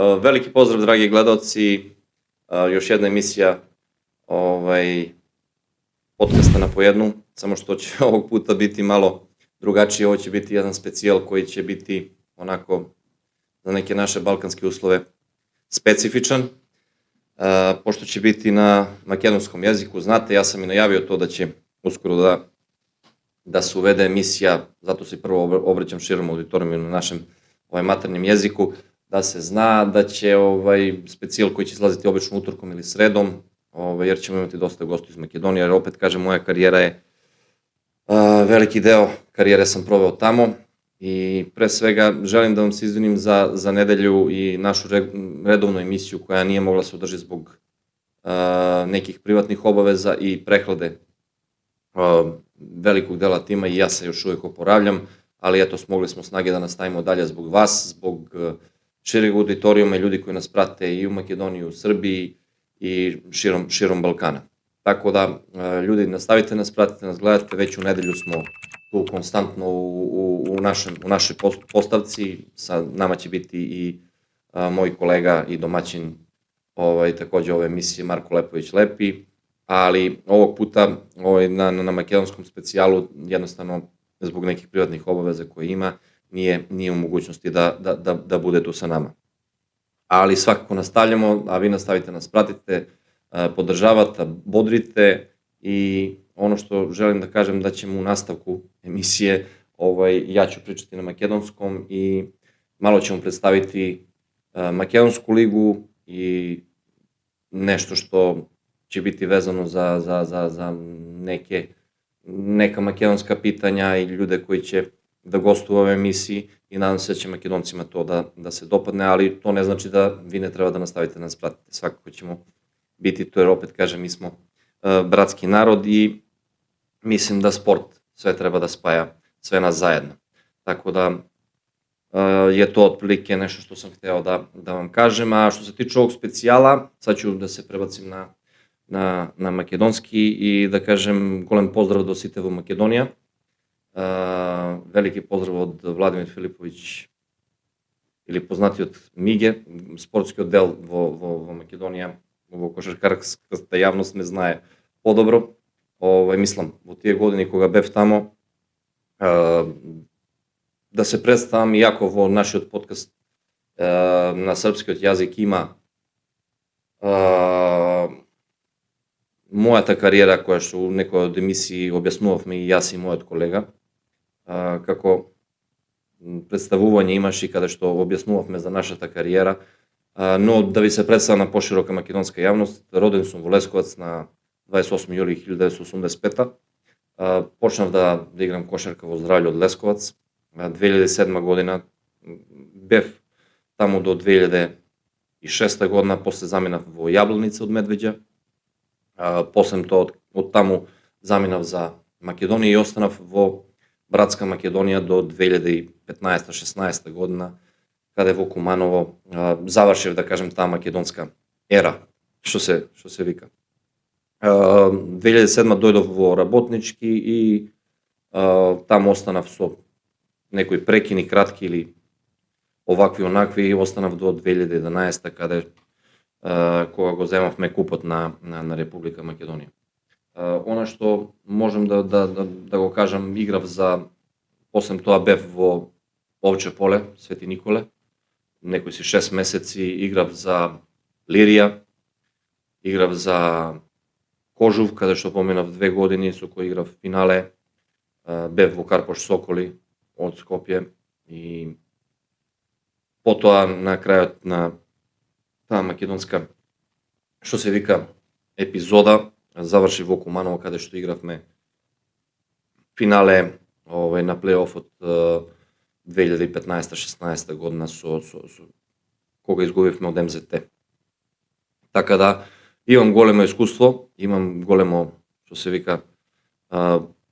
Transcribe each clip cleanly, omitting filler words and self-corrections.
Veliki pozdrav, dragi gledalci, još jedna emisija podcasta na po jednu, samo što će ovog puta biti malo drugačije, ovo će biti jedan specijal koji će biti onako za neke naše balkanske uslove specifičan, pošto će biti na makedonskom jeziku. Znate, ja sam i najavio to da će uskoro da se uvede emisija, zato se prvo obraćam širom auditorijumu na našem maternjem jeziku, da se zna da će specijal koji će izlaziti obično utorkom ili sredom, jer ćemo imati dosta gostiju iz Makedonije, jer opet kažem, moja karijera je, veliki deo karijere sam proveo tamo i pre svega želim da vam se izvinim za nedelju i našu redovnu emisiju koja nije mogla se održati zbog nekih privatnih obaveza i prehlade velikog dela tima i ja se još uvek oporavljam, ali eto, smogli smo snage da nastavimo dalje zbog vas, zbog šireg auditorijuma i ljudi koji nas prate i u Makedoniji, i u Srbiji i širom Balkana. Tako da, ljudi, nastavite nas, pratite nas, gledate, već u nedelju smo tu konstantno u našoj postavci, sa nama će biti i moj kolega i domaćin takođe ove emisije Marko Lepović Lepi, ali ovog puta na makedonskom specijalu jednostavno zbog nekih privatnih obaveza koje ima, nije u mogućnosti da bude tu sa nama. Ali svakako nastavljamo, a vi nastavite nas, pratite, podržavate, bodrite i ono što želim da kažem da ćemo u nastavku emisije, ja ću pričati na makedonskom i malo ćemo predstaviti makedonsku ligu i nešto što će biti vezano za neka makedonska pitanja i ljude koji će da gostuju u ovoj emisiji i nadam se da će Makedoncima to da se dopadne, ali to ne znači da vi ne treba da nastavite da nas pratite. Svakako ćemo biti tu, jer opet kažem, mi smo bratski narod i mislim da sport sve treba da spaja sve nas zajedno. Tako da je to otprilike nešto što sam hteo da vam kažem, a što se tiče ovog specijala, sad ću da se prebacim na makedonski i da kažem golem pozdrav do Sitevo Makedonija. Veliki pozdrav od Vladimir Filipović, ili poznati od Mige, sportski odдел во Македонија, во кошаркарската јавност ме знае подобро. Мислам, во тие години кога бев тамо, да се представам, иако во нашиот подкаст на српскиот јазик има мојата кариера, која што у некој од емисии објаснувавме и јас и мојот колега, како представување имаше и каде што објаснувавме за нашата кариера, но да ви се представам на поширока македонска јавност, роден сум во Лесковац на 28 јули 1985. Почнав да играм кошарка во Здравље од Лесковац, 2007 година, бев таму до 2006 година, после заминав во Јабланица од Медвеѓа, после тоа од таму заминав за Македонија и останав во братска Македонија до 2015-16 година, каде во Куманово завршив, да кажем, таа македонска ера, што се вика. 2007 дојдов во Работнички и таму останав со некои прекини, кратки или овакви онакви, и останав до 2011 каде кога го земавме купот на Република Македонија. Она што можем да го кажам, играв после тоа бев во Овче поле, Свети Николе, некои си 6 месеци, играв за Лирија, играв за Кожув, каде што поминав 2 години, со кој играв финале, бев во Карпош Соколи од Скопје и потоа на крајот на таа македонска, што се вика, епизода, заврши во Куманово, каде што игравме финале на плейофот 2015-16 година кога изгубивме од МЗТ. Така да, имам големо искуство, имам големо, што се вика,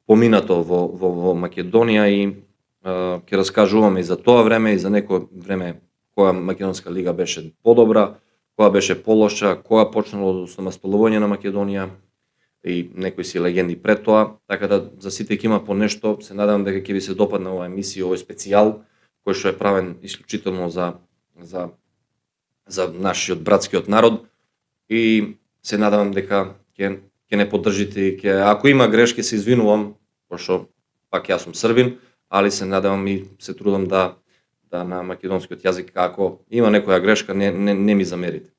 поминато во Македонија и ќе раскажуваме и за тоа време и за некој време која македонска лига беше подобра, која беше полоша, која почнало самосталување на Македонија и некои си легенди пред тоа, така да за сите ќе има по нешто. Се надевам дека ќе ви се допадне оваа емисија, овој специјал, кој што е правен исклучително за за нашиот братскиот народ и се надевам дека ќе не поддржите и ако има грешки се извинувам, пошто пак јас сум србин, али се надевам и се трудам да на македонскиот јазик ако има некоја грешка не ми замерите.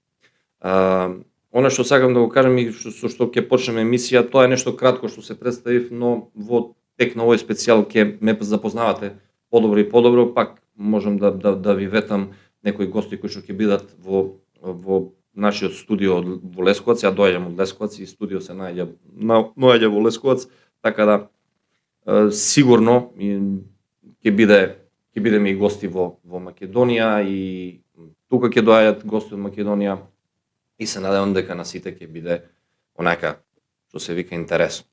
Она што сакам да го кажам и што ќе почнеме емисија, тоа е нешто кратко што се представив, но во тек на овој специјал ќе ме запознавате подобро и подобро, пак можам да ви ветам некои гости кои што ќе бидат во нашиот студио во Лесковац. Ја доаѓам од Лесковац и студио се наоѓа во Лесковац, така да сигурно ќе бидеме и гости во Македонија и тука ќе доаѓаат гости од Македонија и се надевам дека на сите ќе биде онака што се вика интересно.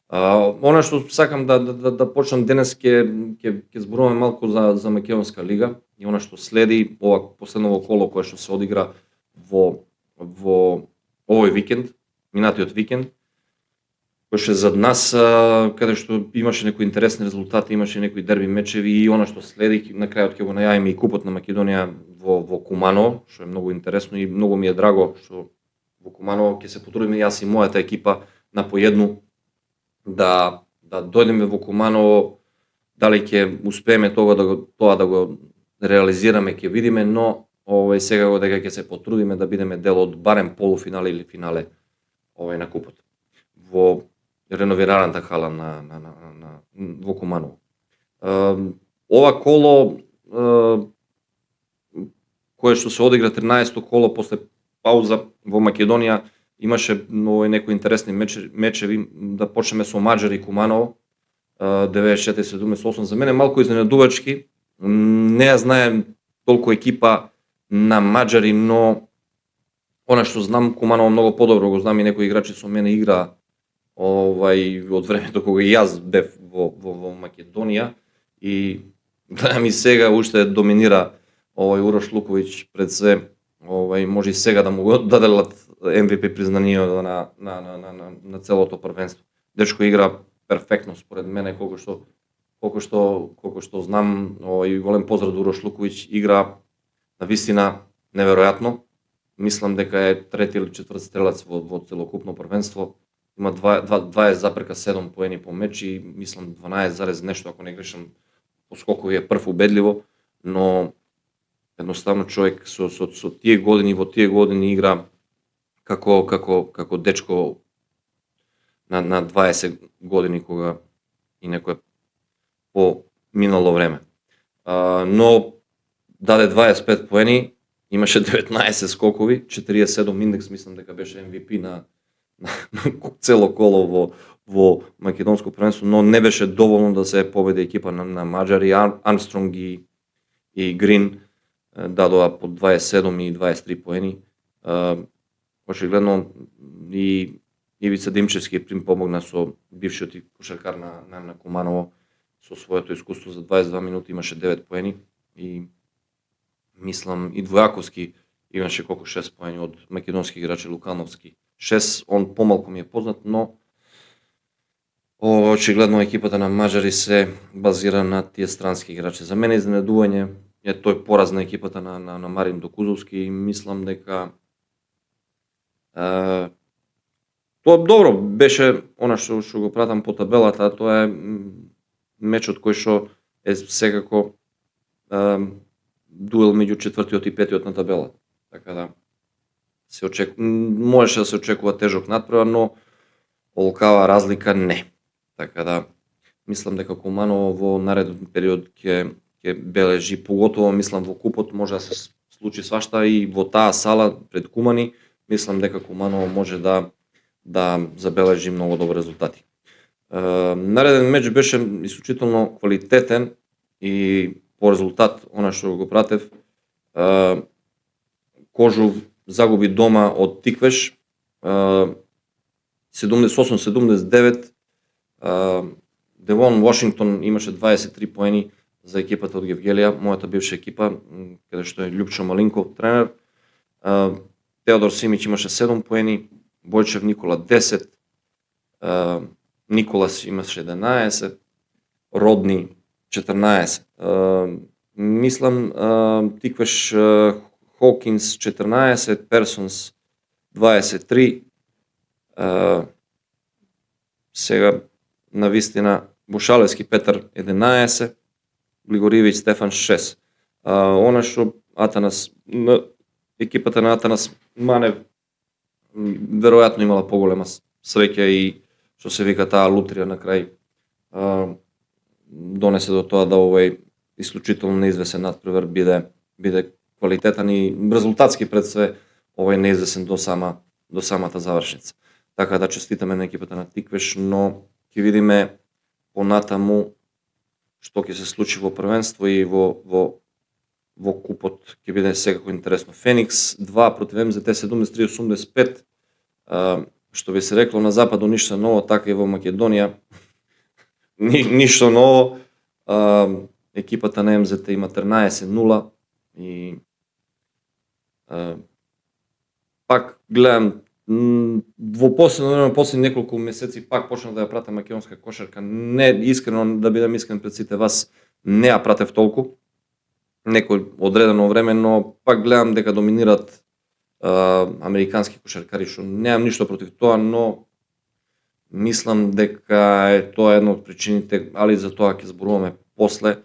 Она што сакам да почнам денес ќе зборуваме малку за Македонска лига и она што следи ова последново коло кое што се одигра во овој викенд, минатиот викенд, кој што зад нас, каде што имаше некои интересни резултати, имаше некои дерби мечеви и она што следи, на крајот ќе го најавиме и купот на Македонија во Куманово, што е многу интересно и многу ми е драго што во Куманово ќе се потрудиме јас и мојата екипа на поедну да дојдеме во Куманово. Дали ќе успееме тоа да го реализираме ќе видиме, но секако дека ќе се потрудиме да бидеме дел од барем полуфинале или финале на купот во реновираната хала во Куманово. Ова коло кое што се одигра 13-то коло после пауза во Македонија имаше некои интересни мечеви, да почнеме со Маџари и Куманово 94-78. За мене малку изненадувачки, не ја знаем толку екипа на Маџари, но она што знам Куманово многу подобро го знам и некои играчи со мене играа од времето кога и јас бев во Македонија и гледам и сега уште доминира Урош Луковиќ пред све, може и сега да му го даделат MVP признанието на целото првенство. Дечко игра перфектно според мене, колку што знам, и голем поздрав до Урош Луковиќ, игра навистина неверојатно. Мислам дека е трети или четврт стрелец во целокупно првенство. Има 20,7 поени по меч и мислам 12, нешто, ако не грешам, по скокови е прв убедливо, но едноставно човек со тие години, во тие години игра како дечко на 20 години кога и некое по минало време. Но даде 25 поени, имаше 19 скокови, 47 индекс, мислам дека беше MVP на цело коло во македонско првенство, но не беше доволно да се победи екипа на Маџари. Армстронг и Грин дадоа по 27 и 23 поени. Очигледно и Ивица Димчевски помогна со бившиот кошаркар на Куманово со своето искуство. За 22 минути имаше 9 поени и мислам и Двојаковски имаше колку 6 поени од македонски играчи, Лукановски 6, он помалку ми е познат, но очигледно екипата на Маџари се базира на тие странски играчи. За мене изненадување е тој пораз на екипата на Марин Докузовски и мислам дека тоа добро беше она што го пратам по табелата, тоа е мечот кој што е секако дуел меѓу четвртиот и петиот на табелата. Така да можеше да се очекува тежок натпревар, но олкава разлика не. Така да мислам дека Куманово во нареден период ќе бележи, поготово мислам во купот може да се случи свашта и во таа сала пред Кумани, мислам дека Куманово може да забележи многу добри резултати. Нареден меч беше исклучително квалитетен и по резултат она што го пратев, Кожув загуби дома од Тиквеш 78-79. Девон Вашингтон имаше 23 поени за екипата од Гевгелија, мојата бивша екипа, каде што е Љупчо Малинков тренер. Теодор Симич имаше 7 поени, Бојчев Никола 10, Николас имаше 11, Родни 14. Мислам Тиквеш Hawkins 14, Persons 23, сега на вистина Бушалевски Петар 11, Глигориевиќ Стефан 6. Она што Атанас, екипата на Атанас Манев веројатно имала поголема среќа и што се вика таа лутрија на крај донесе до тоа да овој исклучително неизвесен натпревар биде квалитетен и резултатски пред све овој неизвесен до самата завршница. Така да честитаме на екипата на Тиквеш, но ќе видиме понатаму што ќе се случи во првенство и во купот ќе биде секако интересно. Феникс 2 против МЗТ 73-85, што би се рекло на западу ништо ново, така и во Македонија ништо ново. Екипата на МЗТ има 13-0 и пак гледам во последни неколку месеци пак почнав да ја пратам македонска кошарка. Не искрено, да бидам искрен пред сите вас, не ја пратев толку некој одредено време, но пак гледам дека доминират американски кошаркари, што немам ништо против тоа, но мислам дека е тоа една од причините, али за тоа ќе зборуваме после,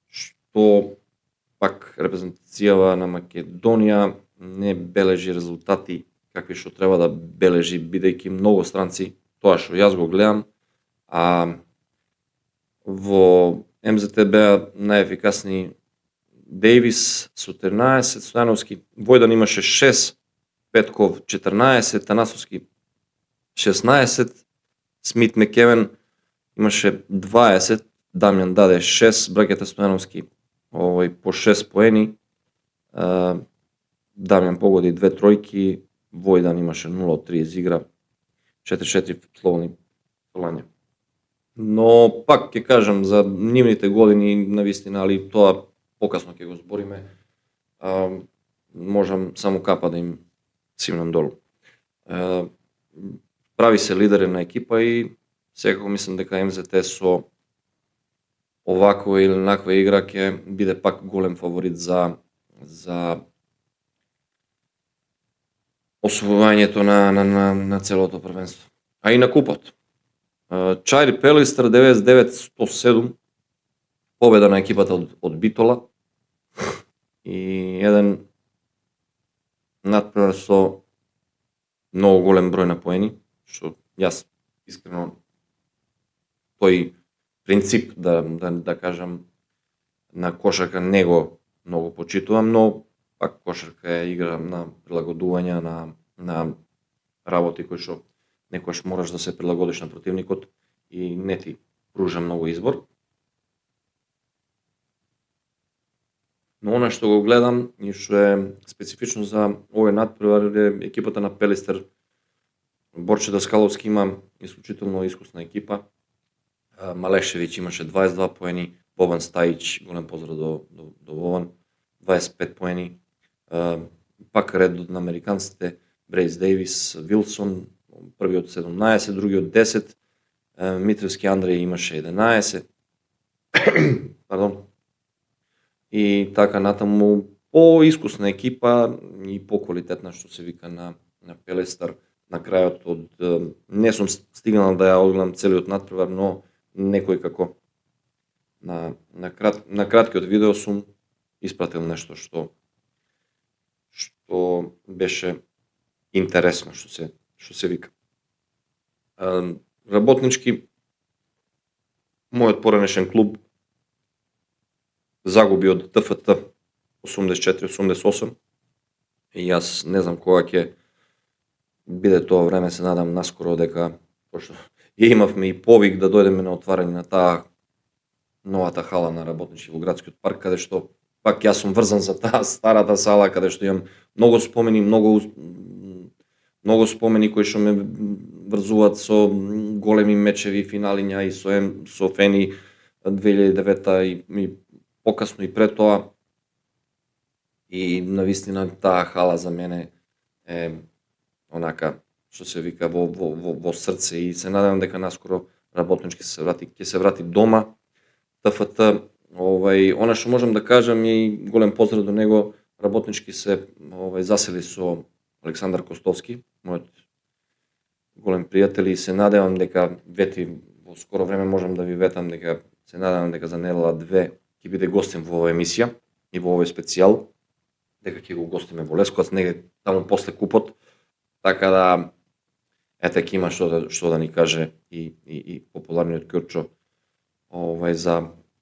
што пак репрезентацијава на Македонија не бележи резултати какви што треба да бележи, бидејќи многу странци, тоа што јас го гледам, во МЗТ беа најефикасни Дејвис со 13, Стојановски, Војдан имаше 6, Петков 14, Танасовски 16, Смит Мекевен имаше 20, Дамјан даде 6, браќата Стојановски по 6 поени, Дамјан погоди 2 тројки, Војдан имаше 0-3 из игра, 4-4 слободни фрлања. Но пак ќе кажам за нивните години навистина, али тоа покасно ќе го збориме, можам само капа да им цимнам долу. Прави се лидери на екипа и секако мислам дека МЗТ со оваква или наква игра ќе биде пак голем фаворит за освојувањето на целото првенство. А и на купот. Чари Пелистер 99-107, победа на екипата од Битола и еден натпревар со многу голем број на поени, што јас искрено тој принцип да кажам на кошарка не го многу почитувам, но пак кошарка е игра на прилагодување на работи кои што некојаш мораш да се прилагодиш на противникот и не ти пружа многу избор. Но она што го гледам и што е специфично за овој натпревар е екипата на Пелистер. Борче Даскаловски има исклучително искусна екипа. Малешевиќ имаше 22 поени, Бобан Стајич, голем поздрав до Бобан, 25 поени. Пак ред на американците, Брейс Дејвис, Вилсон, првиот 17, другиот 10, Митревски Андреј имаше 11. Пардон. И така натаму по-искусна екипа и по-квалитетна, што се вика на Пелестар. На крајот не сум стигнал да ја одгледам целиот натпревар, но некој како на краткиот видео сум испратил нешто што беше интересно, што се вика. Работнички, мојот поранешен клуб загуби од ТФТ 84-88 и јас не знам кога ќе биде тоа време, се надам наскоро дека, пошто имавме и повик да дојдеме на отварање на таа новата хала на Работнички во градскиот парк, каде што пак јас сум врзан за таа старата сала, каде што имам многу спомени, многу спомени кои што ме врзуваат со големи мечеви, финалиња и со Фени 2009 и покасно и пред тоа. И навистина таа хала за мене е онака што се вика во срце и се надевам дека наскоро Работнички ќе се врати дома. ТФТ, она што можам да кажам и голем поздрав до него, работнички се засели со Александар Костовски, мојот голем пријател, и се надевам дека во скоро време можам да ви ветам дека се надевам дека за недела 2 ќе биде гостин во оваа емисија и во овој специјал, дека ќе го гостиме во Лесковац, неге таму после купот, така да ете ќе има што да ни каже и популарниот Ќурчо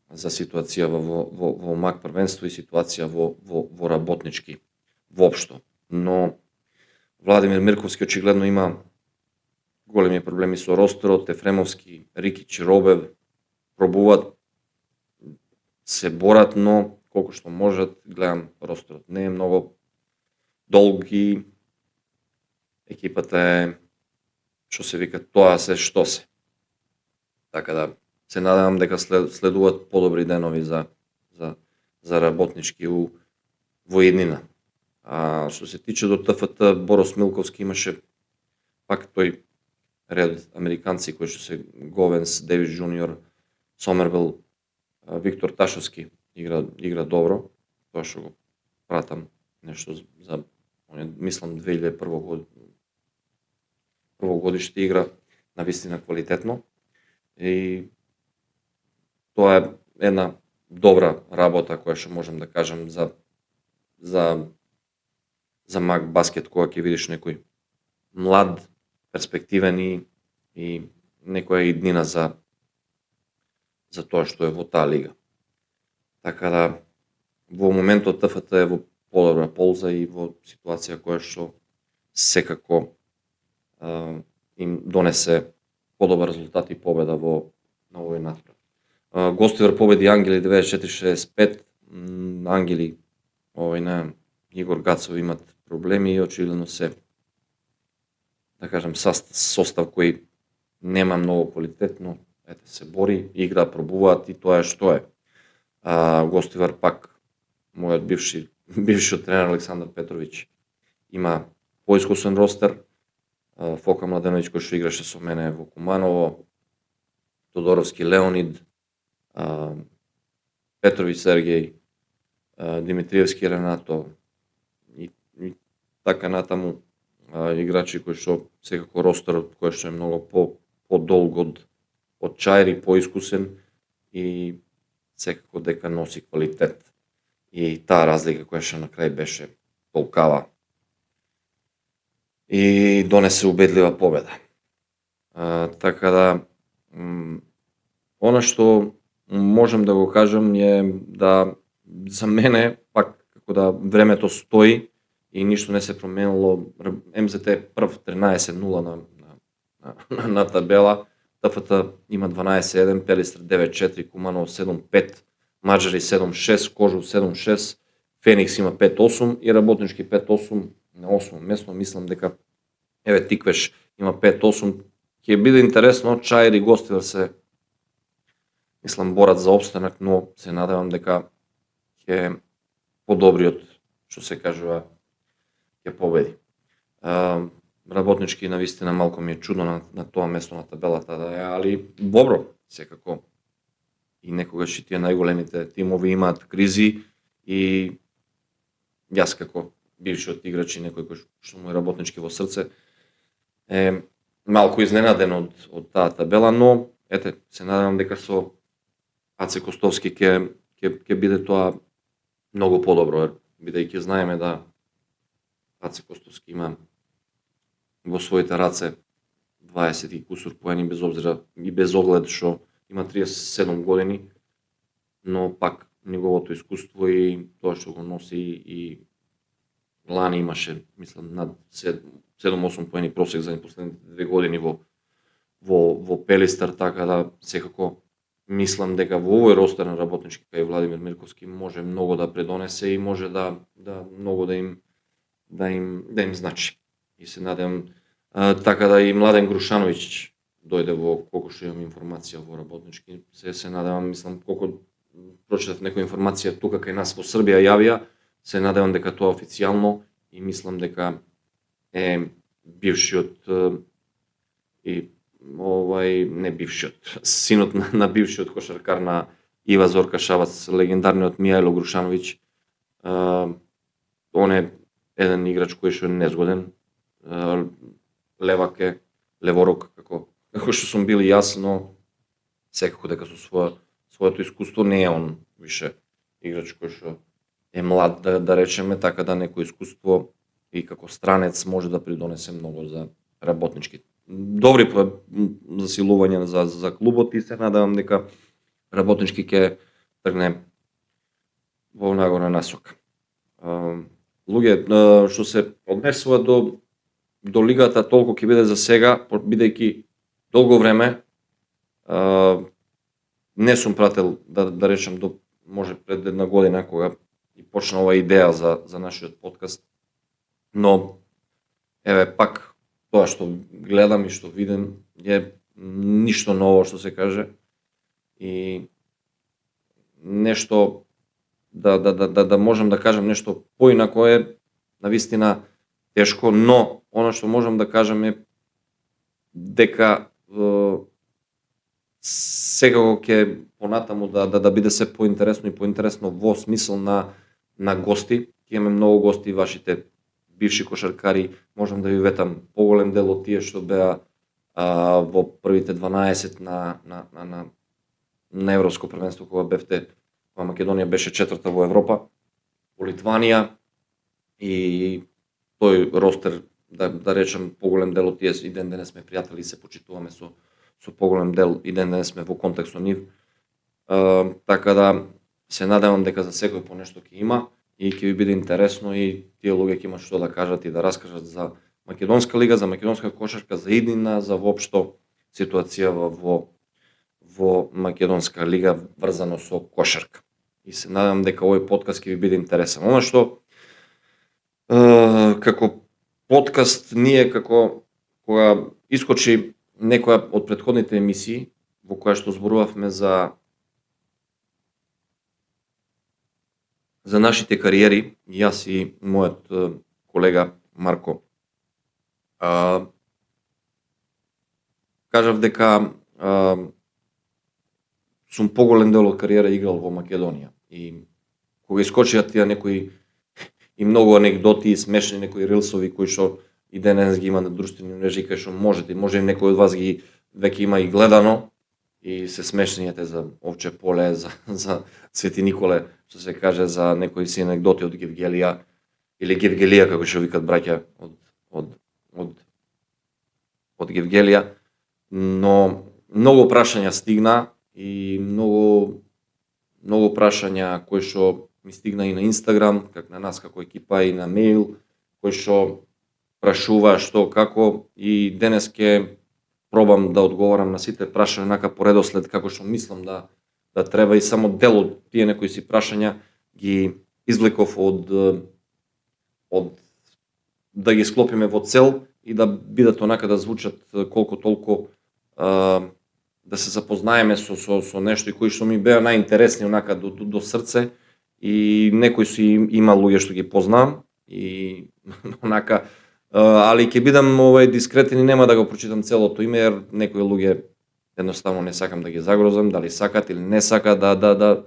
за ситуација во МАК првенство и ситуација во работнички воопшто. Но Владимир Мирковски очигледно има големи проблеми со ростерот, Ефремовски, Рикич, Робев пробуваат, се борат, но колку што можат, гледам ростерот не е многу долг и екипата е, што се вика, тоа се што се. Така да се надевам дека следуваат подобри денови за работнички во иднина. А што се тиче до ТФТ, Борос Милковски имаше пак тој ред американци кои што се Говенс, Девис Джуниор, Сомервил, Виктор Ташовски игра добро. Тоа што го пратам нешто за мислам 2001 годиште игра навистина квалитетно и тоа е една добра работа која што можам да кажам за МАК баскет, кога ќе видиш некој млад, перспективен и некоја иднина за тоа што е во таа лига. Така да во моментот ТФТ е во подобра полза и во ситуација која што секако им донесе подобар резултат и победа на овој натпрев. Гостивар победи Ангели 94-65. Ангели на Игор Гацов имат проблеми и очигледно се, да кажем, состав кој нема многу квалитет, но се бори, игра, пробуваат и тоа е што е. Гостивар пак, мојот бившиот тренер Александар Петровиќ има поискусен ростер. Фока Младеновиќ кој што играше со мене во Куманово, Тодоровски Леонид, Петровиќ Сергеј, Димитриевски Ренато и така натаму играчи кои што секако ростерот кој што е многу подолг од Чајри, поискусен и секако дека носи квалитет. И таа разлика која што на крај беше толкава и донесе убедлива победа. Така да она што можам да го кажам е да за мене пак како да времето стои и ништо не се променило. МЗТ е прв 13-0 на табела, ТФТ има 12-1, Пелистар 9-4, Куманово 7-5, Маџари 7-6, Кожув 7-6, Феникс има 5-8 и Работнички 5-8 на 8 место. Мислам дека Тиквеш има 5-8. Ќе биде интересно, Чајр и Гостивар се мислам борат за опстанак, но се надевам дека ќе подобриот, што се кажува, ќе победи. Работнички навистина малку ми е чудно на тоа место на табелата да е, али добро секако. И некогаш и тие најголемите тимови имаат кризи и јас како бившиот играч и некој кој што му е Работнички во срце е малку изненаден од таа табела, но се надевам дека со Аце Костовски ќе биде тоа многу подобро, бидејќи знаеме да Аце Костовски има во своите раце 20 и кусур поени, без обзира и без оглед што има 37 години, но пак неговото искуство и тоа што го носи и лани имаше, мислам, над 7-8 поени просек за последните 2 години во Пелистар, така да секако мислам дека во овој ростер на Работнички кај Владимир Мирковски може многу да предонесе и може да многу да им значи. И се надевам така да и Младен Грушановиќ дојде колку што имам информација во Работнички. Се надевам, мислам, колку прочитав некоја информација тука кај нас во Србија јавија, се надевам дека тоа официјално и мислам дека е бившиот и не бившиот, синот на бившиот кошаркар на Ива Зорка Шабац, легендарниот Мијајло Грушановиќ, он е еден играч кој што е незгоден, левак е, леворук, како што сум бил и јас, но секако дека со своето искуство не е он више играч кој што е млад, да речеме, така да некој искуство и како странец може да придонесе многу за работнички. Добри засилувања за клубот и се надевам дека работнички ќе тргне во нагорна насока. Луѓе, што се однесува до лигата, толку ќе биде за сега, бидејќи долго време не сум прател, да речем, до може пред една година, кога и почна ова идеја за нашиот подкаст, но еве пак тоа што гледам и што видам е ништо ново, што се каже, и нешто да можам да кажам нешто поинако е навистина тешко, но она што можам да кажам е дека секако ќе понатаму да биде се поинтересно и поинтересно во смисол на гости. Ќе имаме многу гости, вашите бивши кошаркари, можам да ви ветам поголем дел од тие што беа во првите 12 на Европско првенство кога бевте, кога Македонија беше четврта во Европа, во Литванија, и тој ростер, да речем, поголем дел од тие и ден денес сме пријатели и се почитуваме со поголем дел и ден денес сме во контакт со нив. Така да се надевам дека за секој по нешто ќе има и ќе ви биде интересно и тие луѓе ќе имат што да кажат и да раскажат за Македонска лига, за македонска кошарка, за иднина, за воопшто ситуацијава во Македонска лига врзано со кошарка. И се надевам дека овој подкаст ќе ви биде интересен. Она што како подкаст ние кога искочи некоја од претходните емисии во која што зборувавме за нашите кариери, јас и мојот колега Марко, кажав дека сум поголем дел од кариера играл во Македонија и кога искочија тие некои и многу анегдоти и смешни некои рилсови кои што и денес ги има на друштвени мрежи, кај што може и некој од вас ги веќе има и гледано и се смешнијете за Овче поле, за Свети Николе, што се каже, за некои си анегдоти од Гевгелија или Гевгелија како што викат браќа од Гевгелија, но многу прашања стигна и многу прашања кои што ми стигна и на Инстаграм, как на нас како екипа, и на мејл, кои што прашува што како, и денес ќе пробам да одговорам на сите прашања нака по редослед како што мислам да треба, и само дел од тие некои си прашања ги извлеков од да ги склопиме во цел и да бидат онака да звучат колку толку да се запознаеме со нешто и кои што ми беа најинтересни онака до срце, и некои има луѓе што ги познавам и онака, али ќе бидам дискретен и нема да го прочитам целото име, jer некои луѓе едноставно не сакам да ги загрозам, дали сакат или не сакат да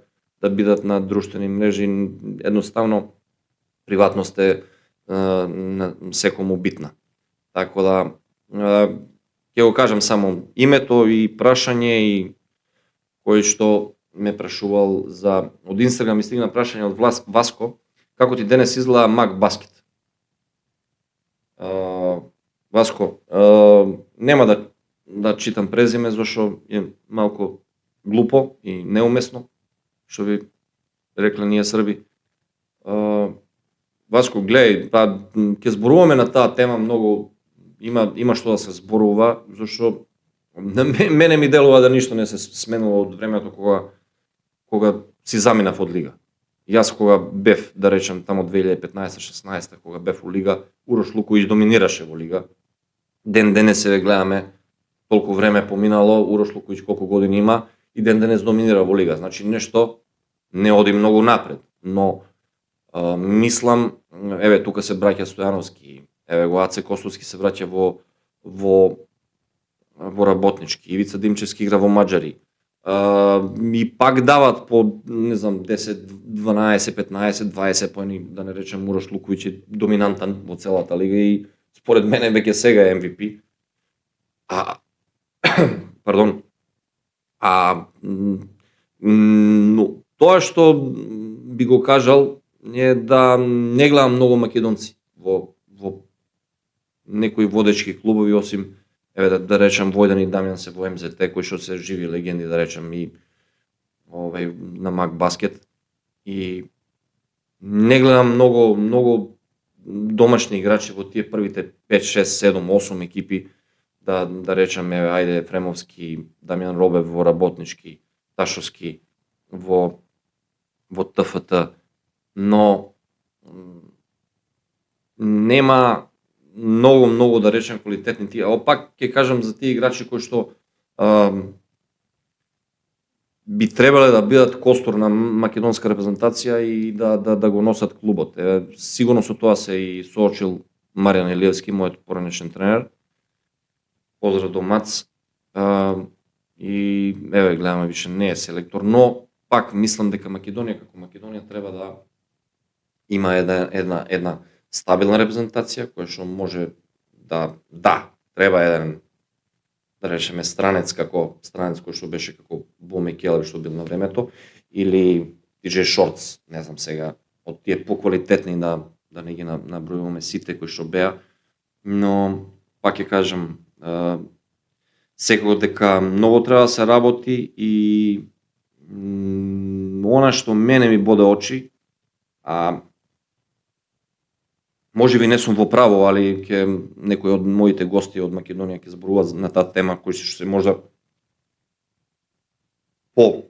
бидат на друштвени мрежи, едноставно приватност е на секому битна. Така да ќе го кажам само името и прашање, и кој што ме прашувал од Инстаграм ми стигна прашање од Васко, како ти денес изгледа Мак Баскет? Васко, нема да читам презиме, зашто е малку глупо и неумесно, што би рекле ние Срби. Васко, гледај, ќе зборуваме на таа тема многу, има што да се зборува, зашто мене ми делува да ништо не се сменува од времето кога си заминав од лига. Јас кога бев, да речем, тамо 2015-16, кога бев во лига, Урош Луковиќ доминираше во лига. Ден денес се гледаме, толку време поминало, Урош Луковиќ колку години има и ден денес доминира во лига. Значи нешто не оди многу напред, но мислам, еве тука се браќа Стојановски, еве го Аце Костовски се враќа во работнички, Ивица Димчевски игра во Маџари, И пак дават по, не знам, 10, 12, 15, 20 поени, да не речем Урош Луковиќ е доминантен во целата лига и според мене веќе сега е MVP. Пардон. Но тоа што би го кажал е да не гледам многу македонци во некои водечки клубови, осим да речем Војдан и Дамјан се во МЗТ, кои што се живи легенди, да речем и на Мак Баскет. И не гледам многу домашни играчи во тие првите 5, 6, 7, 8 екипи, да речем ајде Ефремовски, Дамјан Робев во Работнички, Ташовски во ТФТ, но нема многу да речем квалитетни тие, а пак ќе кажам за тие играчи кои што би требале да бидат костур на македонска репрезентација и да го носат клубот. Сигурно со тоа се и соочил Маријан Илиевски, мојот поранешен тренер. Поздрав до Мац. И гледаме више не е селектор, но пак мислам дека Македонија како Македонија треба да има една стабилна репрезентација која што може треба еден, да речеме, странец кој што беше како Боме Келев што бил на времето, или DJ Shorts, не знам сега, од тие поквалитетни да не ги набројуваме сите кои што беа, но пак ќе кажам, секако дека многу треба да се работи и она што мене ми боде очи, можеби не сум во право, али некои од моите гости од Македонија ќе зборуваат на таа тема, кои што се можда во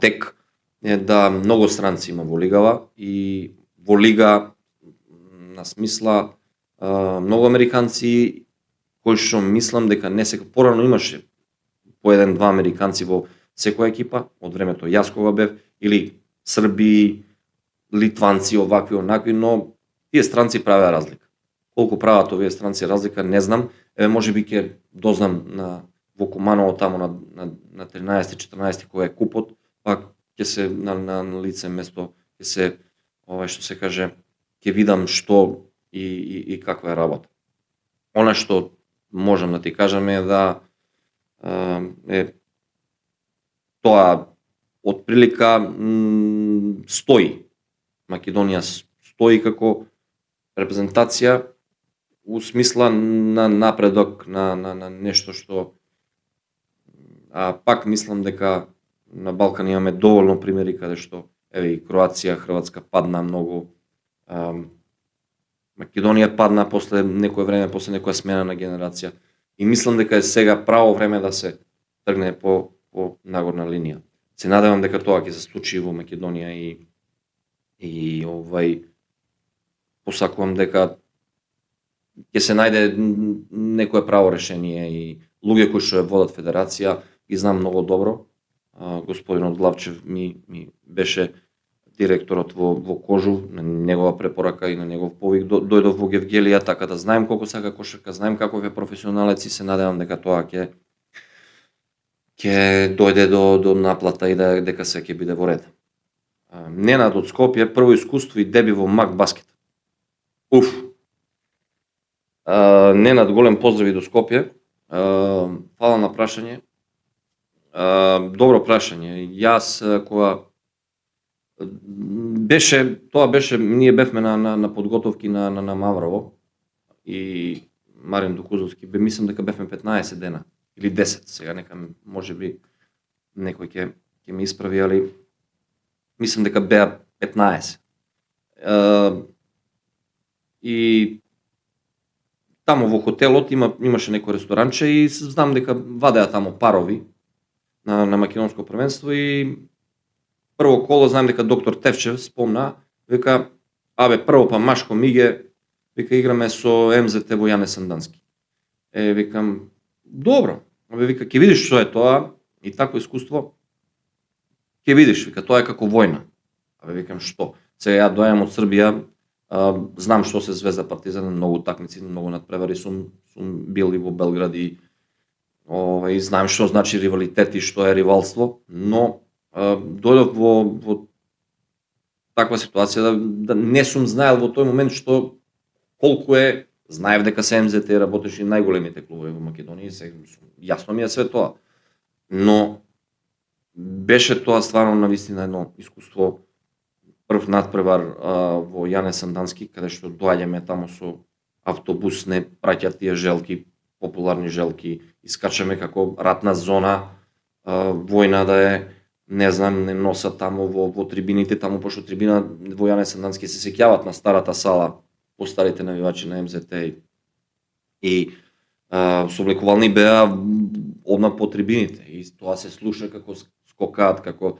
тек, е да многу странци има во лигава и во лига на смисла многу американци кои што мислам дека не се порано имаше по 1-2 американци во секоја екипа, од времето јас кога бев, или Срби, Литванци, овакви, онакви, но тие странци правеа разлика. Колку прават овие странци разлика, не знам. Можеби ќе дознам во Куманово тамо на 13-14 кој е купот, пак ќе се на лице место ќе се што се каже, ќе видам што и каква е работа. Она што можам да ти кажам е да тоа од прилика стои. Македонија стои како репрезентација у смисла на напредок, на нешто што пак мислам дека на Балкан имаме доволно примери каде што и Кроација, Хрватска падна многу, Македонија падна после некое време, после некоја смена на генерација. И мислам дека е сега право време да се тргне по нагорна линија. Се надевам дека тоа ќе се случи во Македонија и посакувам дека ќе се најде некое право решение и луѓе кои што ја водат федерација ги знам многу добро. Господинот Главчев ми беше директорот во Кожув, на негова препорака и на негов повик дојдов во Гевгелија, така да знаем колку сака кошарка, знаем каков е професионалец и се надевам дека тоа ќе дојде до наплата и дека се ќе биде во ред. Ненад од Скопје, прво искуство и деби во Мак Баскет. Ненад, голем поздрави до Скопје. Фала на прашање. Добро прашање. Јас кога тоа беше, ние бевме на подготовки на Маврово и Марин Докузовски, мислам дека бевме 15 дена или 10, сега нека можеби некој ќе ме исправи, али мислам дека беа 15. И таму во хотелот имаше некој ресторанче и знам дека вадеа таму парови на македонско првенство и прво коло знам дека доктор Тевчев спомна, вика, прво па Машко Миге, вика играме со МЗТ во Јане Сандански. Викам, добро, вика, ќе видиш што е тоа и такво искуство, ќе видиш, вика, тоа е како војна. Викам, што? Сега ја доаѓам од Србија, знам што се Звезда Партизан, многу такмици, многу надпревари сум бил и во Белград и и знаем што значи ривалитет и што е ривалство, но дојдов во таква ситуација да не сум знаел во тој момент што колку е, знаев дека се МЗТ работеше и најголемите клубови во Македонија, јасно ми е све тоа. Но беше тоа стварно навистина едно искуство, прв надпревар во Јане Сандански, каде што доаѓаме таму со автобус, не праќаат тие желки, популарни желки, искачаме како ратна зона, војна да е, не знам, не носат таму во трибините, таму пошто трибина во Јане Сандански се сеќаваат на старата сала, постарите навивачи на МЗТ и сооблекувални беа одма по трибините и тоа се слуша како скокаат, како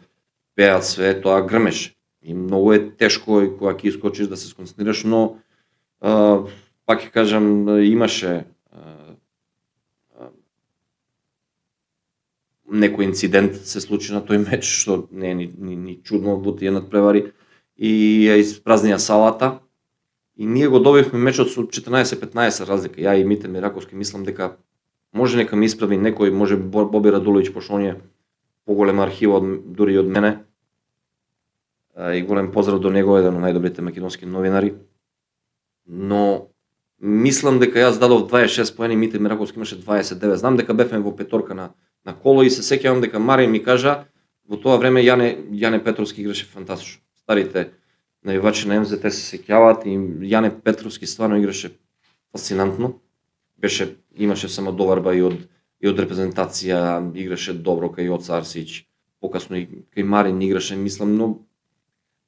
пеат, све тоа грмеше. И многу е тешко и кога ќе искочиш да се сконцентрираш, но пак ќе кажам, имаше некој инцидент се случи на тој меч, што не е ни чудно во тие надпревари, и ја испразнија салата. И ние го добивме мечот со 14-15 разлика. Ја и Мите Мираковски мислам дека може нека ми исправи некој, може Боби Радуловиќ, пошто он е поголема архива дури од мене. И голем поздрав до него, еден од најдобрите македонски новинари. Но мислам дека јас дадов 26 поени, Мите Мираковски имаше 29. Знам дека бевме во петорка на коло и се сеќавам дека Марин ми кажа во тоа време Јане Петровски играше фантастично. Старите навивачи на МЗТ се сеќаваат и Јане Петровски стварно играше фасцинантно. Имаше само доварба и од репрезентација, играше добро кај Јоца Арсич, покасно и кај Марин играше, мислам, но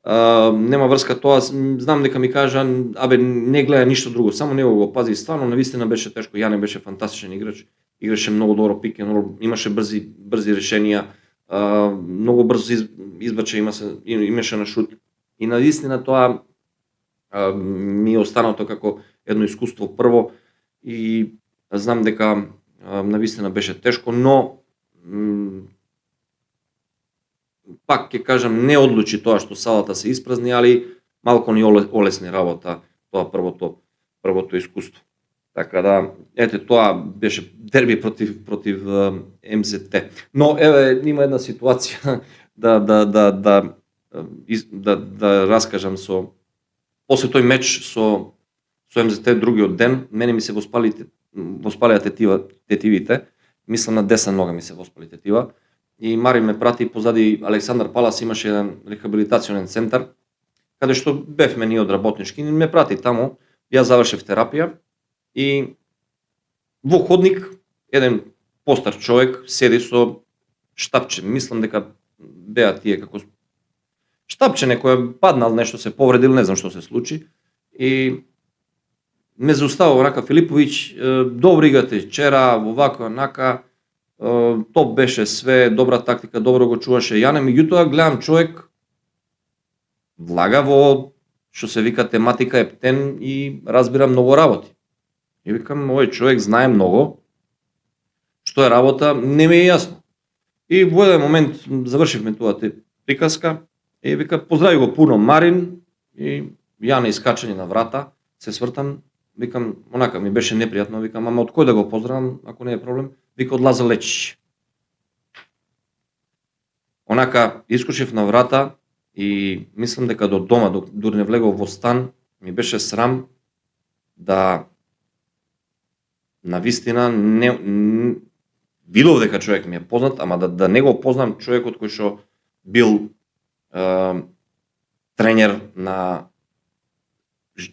нема врска тоа, знам дека ми кажа, не гледа ништо друго, само него го пази, стварно навистина беше тешко. Јане беше фантастичен играч, играше многу добро пик н рол, имаше брзи решенија, многу брзо избача имаше на шут. И навистина тоа ми е останато како едно искуство прво и знам дека навистина беше тешко, но пак ќе кажам, не одлучи тоа што салата се испразни, али малку ни олесни работа тоа првото искуство. Така да, ете, тоа беше дерби против МЗТ. Но еве има една ситуација да раскажам после тој меч со МЗТ другиот ден, мене ми се воспалија тетивите, мислам на десна нога ми се воспали тетива, и Марин ме прати позади Александар Палас, имаше еден рехабилитационен центар, каде што бевме ние од работнички, ме прати таму, јас завршев терапија и во ходник еден постар човек седи со штапче, мислам дека беа тие како штапче, некој паднал, нешто се повредил, не знам што се случи, и ме зауставува рака: Филиповиќ, добро играте вчера, овако, онака, топ беше све, добра тактика, добро го чуваше Јане, меѓутоа гледам човек влага во што се вика тематика ептен и разбира многу работи. И викам, овој човек знае многу, што е работа, не ми е јасно. И во еден момент завршивме тоа приказка и вика, поздрави го пуно Марин, и Јане искачање на врата, се свртам, викам, онака ми беше непријатно, викам, ама од кој да го поздравам, ако не е проблем, вика од Лазар Лечич. Онака искочив на врата и мислам дека до дома, дури не влегов во стан, ми беше срам да навистина видов дека човек ми е познат, ама да не го познам човекот кој што бил тренер на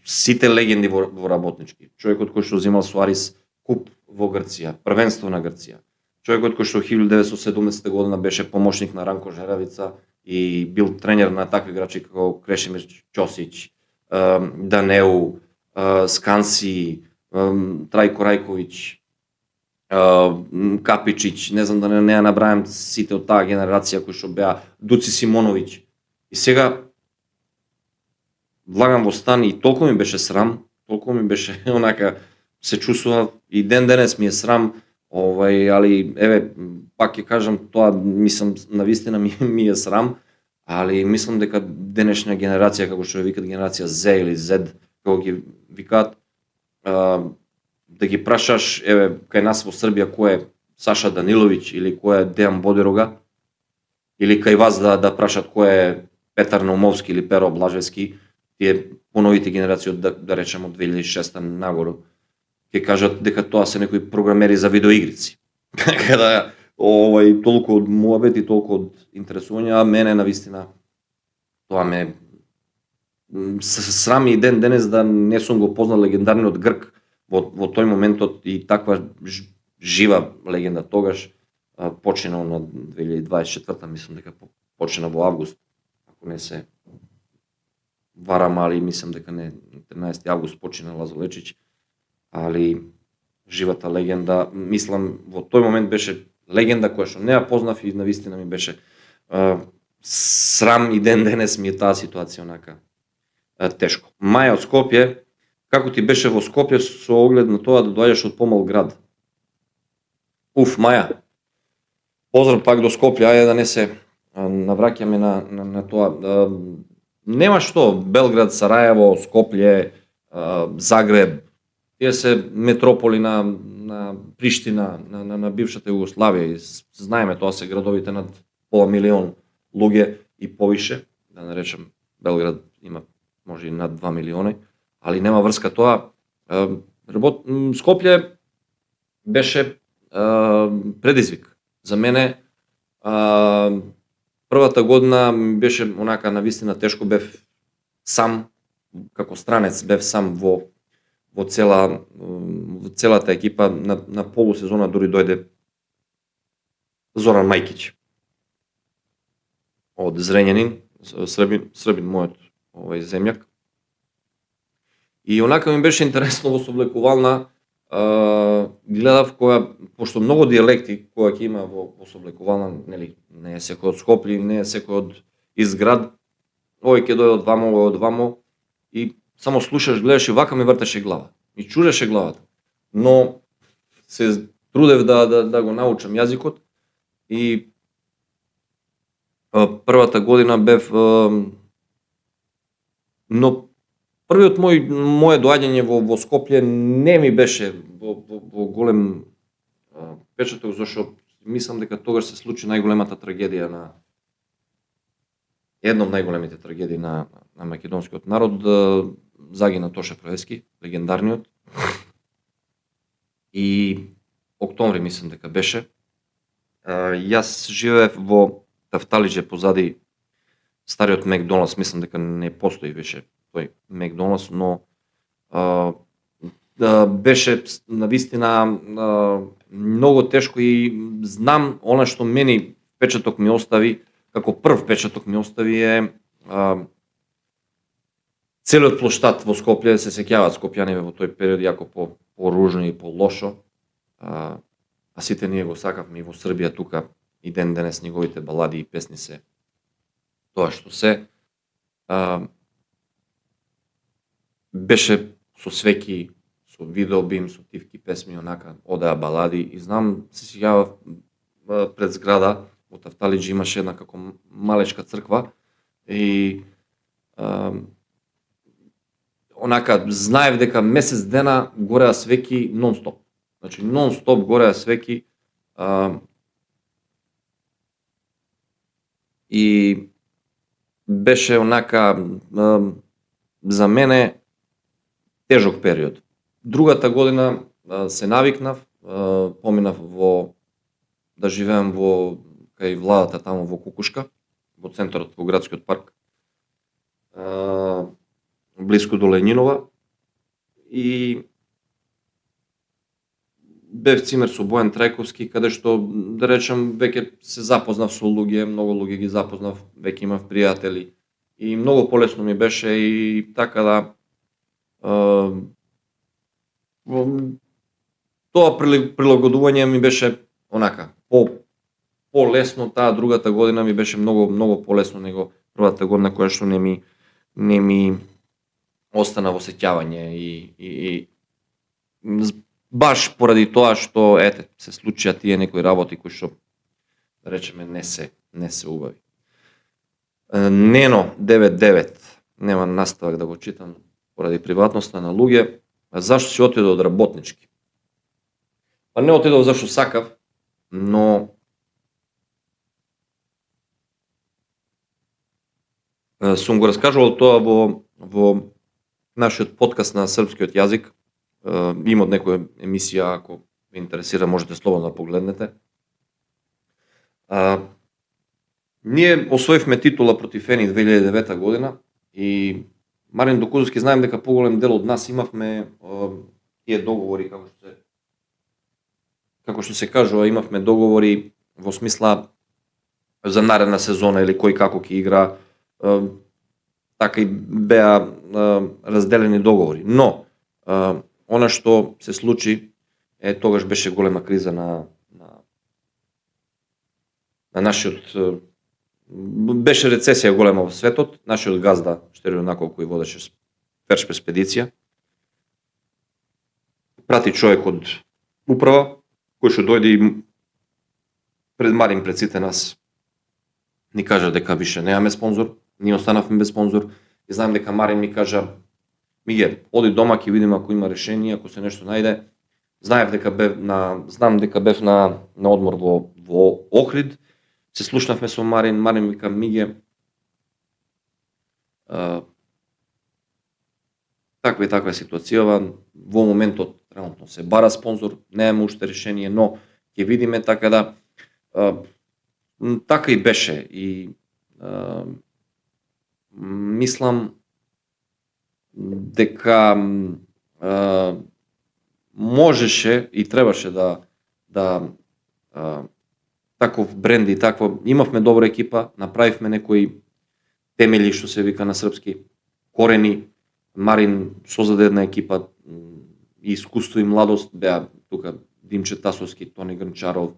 сите легенди во работнички. Човекот кој што земал Суарис куп во Грција, првенство на Грција. Човекот кој што 1970 година беше помошник на Ранко Жеравица и бил тренер на такви играчи како Крешимир Ќосиќ, Данеу, Сканси, Трајко Рајковиќ, Капичиќ, не знам да не ја набрајам сите од таа генерација кои што беа, Дуци Симоновиќ. И сега влагам во стан и толку ми беше срам, толку ми беше онака, се чувствував и ден денес ми е срам, али еве пак ќе кажам, тоа мислам навистина ми е срам, али мислам дека денешна генерација, како што ја викат генерација Z или Z, како ги викаат, да ги прашаш, еве кај нас во Србија кој е Саша Даниловиќ или кој е Дејан Бодирога, или кај вас да прашат кој е Петар Наумовски или Перо Блажевски, тие поновите генерации од да речеме од 2006 нагоре, ќе кажат дека тоа се некои програмери за видеоигрици. Така да толку од муабет и толку од интересување, а мене навистина тоа ме срами и ден денес да не сум го познал легендарниот Грк во тој моментот и таква жива легенда тогаш. Починал на 2024, мислам дека почина во август, ако не се варам, али мислам дека не 13 август почина Лазо Лечич, али живата легенда, мислам во тој момент беше легенда која што не ја познав и навистина ми беше срам и ден денес ми е таа ситуација онака тешко. Маја од Скопје, како ти беше во Скопје со оглед на тоа да доаѓаш од помал град? Маја, поздрав пак до Скопје, ајде да не се навраќаме на тоа. Нема што, Белград, Сарајево, Скопје, Загреб, тие се метрополи на Приштина, на бившата Југославија и знаеме тоа се градовите над пола милион луѓе и повише, да не речем Белград има може и над 2 милиони, али нема врска тоа. Скопје беше предизвик за мене. Првата година беше онака навистина тешко, бев сам како странец, бев сам во целата екипа. На полусезона дури дојде Зоран Мајкиć од Зрењанин, Србин мојот земјак. И онака ми беше интересно во соблекувална, гледав пошто многу дијалекти која ќе има во соблекувална, нели, не е секој од Скопје, не е секој од изград, овој ќе дојде од вамо, овој од вамо, и само слушаш, гледаш и вака ми вртеше глава. Ми чудеше главата. Но се трудев да го научам јазикот и првата година бев, но првиот моје доаѓање во Скопје не ми беше во голем печаток, зашто мислам дека тогаш се случи најголемата трагедија една од најголемите трагедии на македонскиот народ, загина Тоше Проески, легендарниот. И октомври мислам дека беше. Јас живеев во Тафталиџе позади стариот Макдоналдс, мислам дека не постои беше тој Макдоналдс, но беше навистина многу тешко и знам она што мени печаток ми остави, како прв печаток ми остави е целиот плоштад во Скопје. Се сеќаваат скопјаниве во тој период јако поружно и полошо, а сите ние го сакавме и во Србија тука и ден денес неговите балади и песни се тоа што се. Беше со свеќи, со видеобим, со тивки песми, онака одеа балади и знам, се сеќавав пред зграда во Тафталиџе имаше една како малечка црква и онака знаев дека месец дена гореа свеќи нон-стоп. Значи нон-стоп гореа свеќи и беше онака за мене тежок период. Другата година се навикнав, поминав да живеам кај владата таму во Кукушка, во центарот, во градскиот парк, блиску до Лењинова, и бев цимер со Бојан Трајковски, каде што, да речем, веќе се запознав со луѓе, многу луѓе ги запознав, веќе имав пријатели и многу полесно ми беше и така да тоа прилагодување ми беше онака полесно. Таа другата година ми беше многу полесно него првата година, која што не ми остана во сеќавање и баш поради тоа што се случија тие некои работи кои што, да речеме, не се убави. Нено 99, нема наставак да го читам поради приватноста на луѓе. Зашто си отидов од работнички? Па не отидов зашто сакав, но сум го раскажувал тоа во нашиот подкаст на српскиот јазик. Има од некоја емисија, ако ве интересира, можете слободно да погледнете. Ние освоивме титула против Ени 2009 година и Марин Докузовски, знаем дека поголем дел од нас имавме тие договори, како што се кажува, имавме договори во смисла за наредна сезона или кој како ќе игра, така и беа разделени договори. Но она што се случи тогаш беше голема криза на нашиот, беше рецесија голема во светот, нашиот газда Штерио Накол, кој водеше Першпеспедиција, прати човек од управа, кој што дојде и пред Марин, пред сите нас, ни кажа дека више немаме спонзор, ние останавме без спонзор и знаем дека Марин ми кажа: Миге, оди дома, ќе видиме ако има решение, ако се нешто најде. Знам дека бев на одмор во Охрид, се слушнавме со Марин, Марин вика: Миге, таква и таква ситуацијава, во моментот trenutno се бара спонзор, немаме уште решение, но ќе видиме, така да така и беше и мислам дека можеше и требаше да таков бренд и такво, имавме добра екипа, направивме некои темели, што се вика на српски, корени. Марин создаде една екипа, и искуство и младост, беа тука Димче Тасовски, Тони Грнчаров,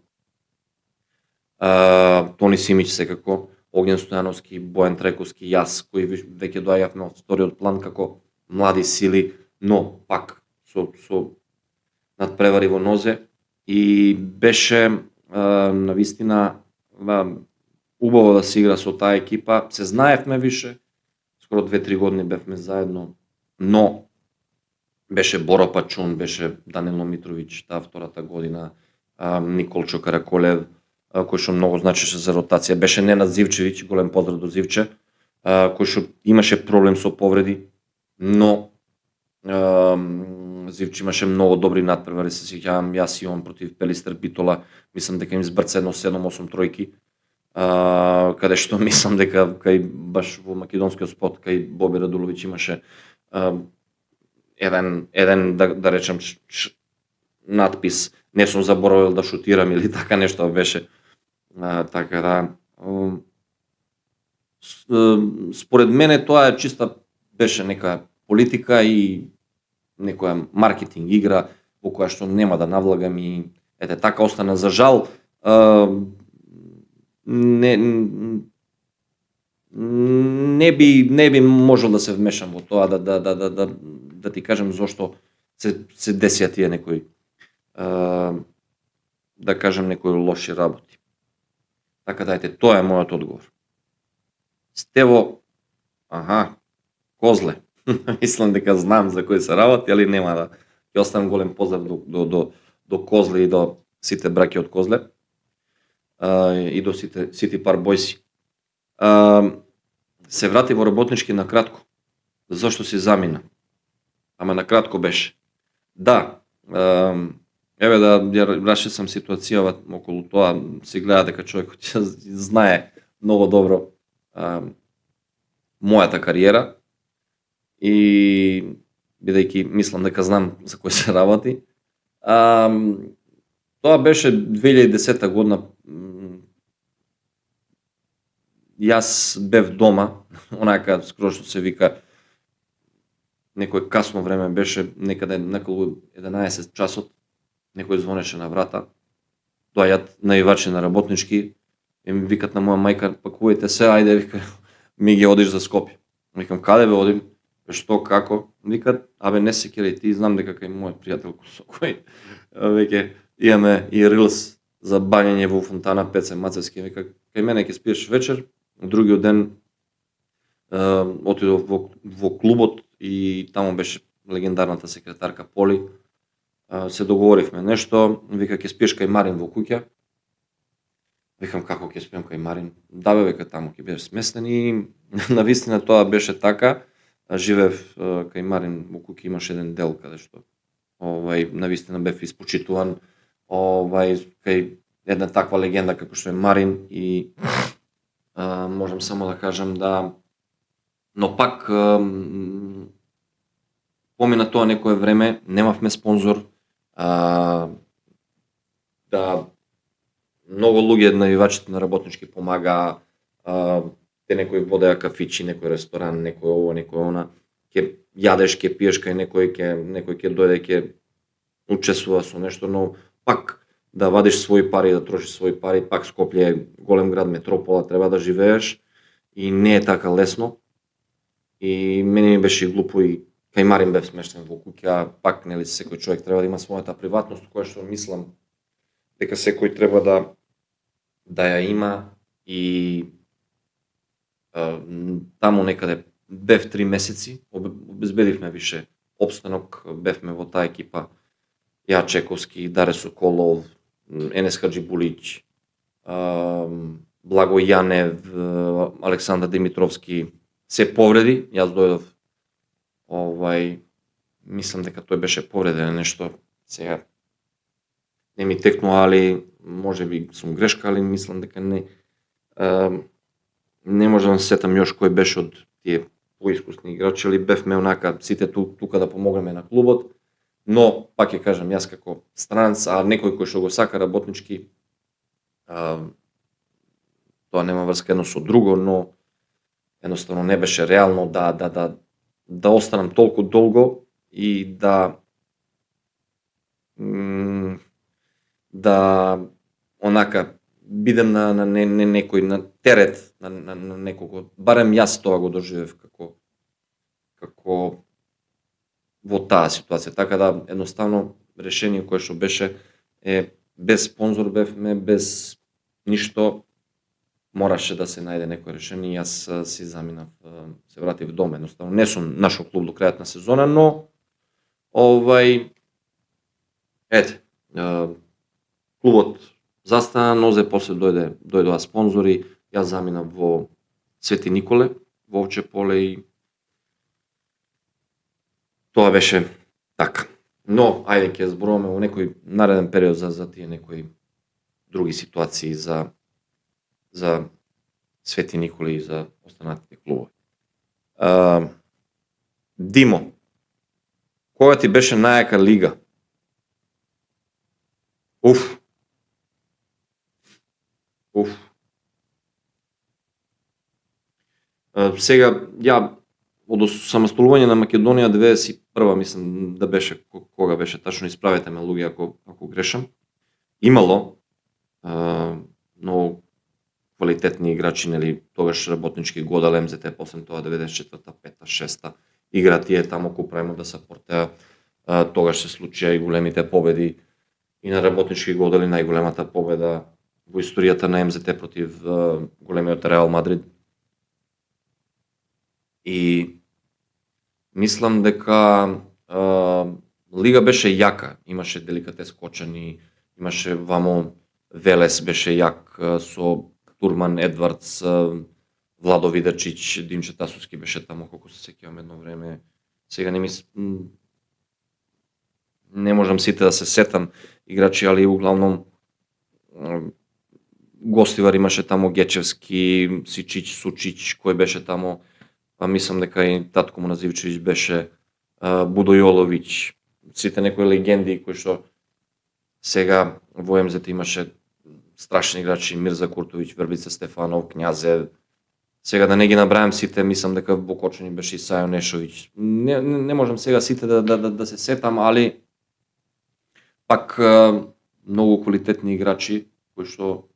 Тони Симич секако, Оген Стојановски, Бојан Трековски, јас, кои веќе доаѓавме од вториот план како млади сили, но пак со надпревари во нозе, и беше навистина убаво да се игра со таа екипа. Се знаевме више, скоро 2-3 години бевме заедно, но беше Боро Пачун, беше Данило Митровиќ таа втората година, Николчо Караколев, кој што многу значеше за ротација, беше Ненад Зивчевиќ, голем поздрав до Зивче, кој што имаше проблем со повреди, но Зивче имаше многу добри надпревари, се сеќавам јас и он против Пелистер Битола, мислам дека им збрца едно 7-8 тројки, каде што мислам дека кај баш во македонскиот спот кај Боби Радуловиќ имаше еден да речем надпис: не сум заборавил да шутирам или така нешто беше. Така да според мене тоа чиста беше нека политика и некоја маркетинг игра во која што нема да навлагам и ете така остана. За жал не би можел да се вмешам во тоа, да ти кажам зошто се десија тие некои, да кажем, некои лоши работи. Така да ете, тоа е мојот одговор. Стево, Козле. Мислам дека знам за кој се работи, али нема да ќе оставам голем поздрав до Козле и до сите браќи од Козле и до сите пар бојси. Се врати во работнички на кратко. Зошто си замина? Ама на кратко беше. Да, еве да ја расчистам ситуацијава околу тоа, се гледа дека човекот ќе знае многу добро мојата кариера и бидејќи мислам дека знам за кој се работи. Тоа беше 2010 година. Јас бев дома, онака скоро што се вика, некој касно време беше, некаде наколу 11 часот, некој звонеше на врата, доаѓаат наивачи на работнички и ми викат на моја мајка: пакувајте се, ајде, вика, ми ги одиш за Скопје. Викам: каде бе одим? Што, како? Викат: абе, не се кери, ти знам дека кај мојот пријател со кој веќе имаме и рилс за бањење во фонтана Пеце Мацевски. Вика: кај мене ќе спиеш вечер. Другиот ден отидов во клубот и таму беше легендарната секретарка Поли. Се договоривме нешто, вика: ќе спиеш кај Марин во куќа. Викам како ќе спијам кај Марин, да бе века таму ќе бидеш сместен и навистина тоа беше така. Живеев кај Марин во куќа имаш еден дел каде што навистина бев испочитуван кај една таква легенда како што е Марин и можам само да кажам да, но пак помина тоа некое време, немавме спонзор, да многу луѓе навивачите на работнички помагаа, те некои водеа кафичи, некој ресторан, некој ово, некој она, ќе јадеш, ќе пиеш кај некој ќе дојде, ќе учествува со нешто, но пак да вадиш своји пари, да трошиш своји пари, пак Скопје е голем град, метропола, треба да живееш и не е така лесно. И мене ми беше глупо и кај Марин бев смештен во куќа, пак нели секој човек треба да има својата приватност, која што мислам дека секој треба да ја има и таму некаде бев 3 месеци, обезбедивме више опстанок, бевме во таа екипа Ја Чековски, Даре Соколов, Енес Хаджибулич, Благо Јанев, Александар Димитровски, се повреди, јас дојдов, мислам дека тој беше повреден нешто, сега не ми текнува, али може би сум грешка, али мислам дека не можам да се сетам још кој беше од тие поискусни играчи, али бевме онака сите тука да помогнеме на клубот, но пак ќе кажам јас како странец, а некој кој што го сака работнички, тоа нема врска едно со друго, но едноставно не беше реално да останам толку долго и да онака бидем на некој на терет на некого. Барем јас тоа го доживев како во таа ситуација, така да едноставно решение кое што беше без спонзор бевме, без ништо, мораше да се најде некој решение и јас си заминав, се вратив дома, едноставно не сум нашол клуб до крајот на сезона, но клубот застана, нозе после дојдоа спонзори, јас заминав во Свети Николе, во Овче поле и тоа беше така. Но, ајде ќе зборуваме во некој нареден период за тие некои други ситуации за Свети Николе и за останатите клубови. Димо, која ти беше најака лига? Сега, ја од самостолување на Македонија 91-а, мислам да беше, кога беше тачно, исправете ме луѓе ако грешам, имало многу квалитетни играчи, нели, тогаш работнички годал МЗТ, после тоа 94-та, 5-та, 6-та, игра тие таму ко правимо да се портеа, тогаш се случија и големите победи и на работнички годали, најголемата победа во историјата на МЗТ против големиот Реал Мадрид. И мислам дека лига беше јака, имаше Деликатес Кочани, имаше вамо Велес беше јак со Турман, Едвардс, Владо Видачич, Димче Тасовски беше таму, колку се сеќавам едно време. Сега не можам сите да се сетам играчи, али углавном гостивар имаше таму Гечевски, Сичич, Сучич, кој беше таму. Мислам дека и татко му Називчевич беше, Будо Јоловиќ, сите некои легенди кои што сега во МЗТ имаше страшни играчи, Мирза Куртовиќ, Вербица Стефанов, Књазев. Сега да не ги набрајам сите, мислам дека во Кочани беше и Сајо Нешовиќ. Не можам сега сите да се сетам, али пак многу квалитетни играчи кои што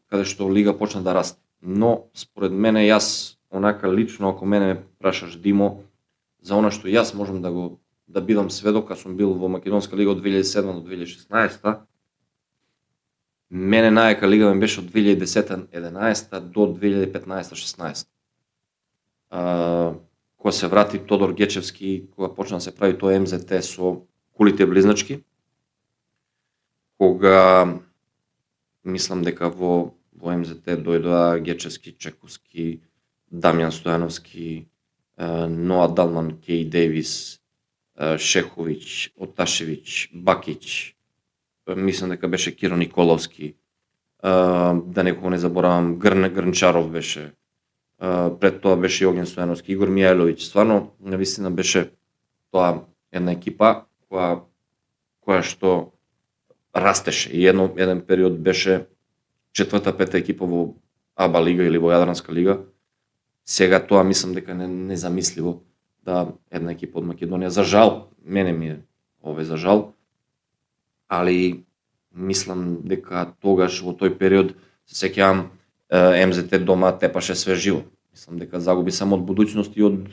каде што лига почна да расте. Но според мене, јас онака лично, ако мене прашаш Димо, за она што јас можам да бидам сведок, а сум бил во Македонска лига од 2007 до 2016, мене најака лига ми беше од 2010-11 до 2015-16. Кога се врати Тодор Гечевски, кога почна да се прави тоа МЗТ со кулите близначки, кога мислам дека во МЗТ дојдоа Гечевски, Чековски, Дамјан Стојановски, Ноа Далман, Кеј Дейвис, Шеховиќ, Оташевиќ, Бакиќ, мислам дека беше Киро Николовски, да некого не заборавам, Грнчаров беше, пред тоа беше Јоген Стојановски, Игор Мијајловиќ. Стварно, навистина беше тоа една екипа која што растеше и еден период беше четврта, пета екипа во АБА лига или во Јадранска лига. Сега тоа мислам дека незамисливо да една екипа од Македонија, за жал, мене ми е за жал, али мислам дека тогаш во тој период се сеќавам МЗТ дома тепаше све живо. Мислам дека загуби само од Будуќност и од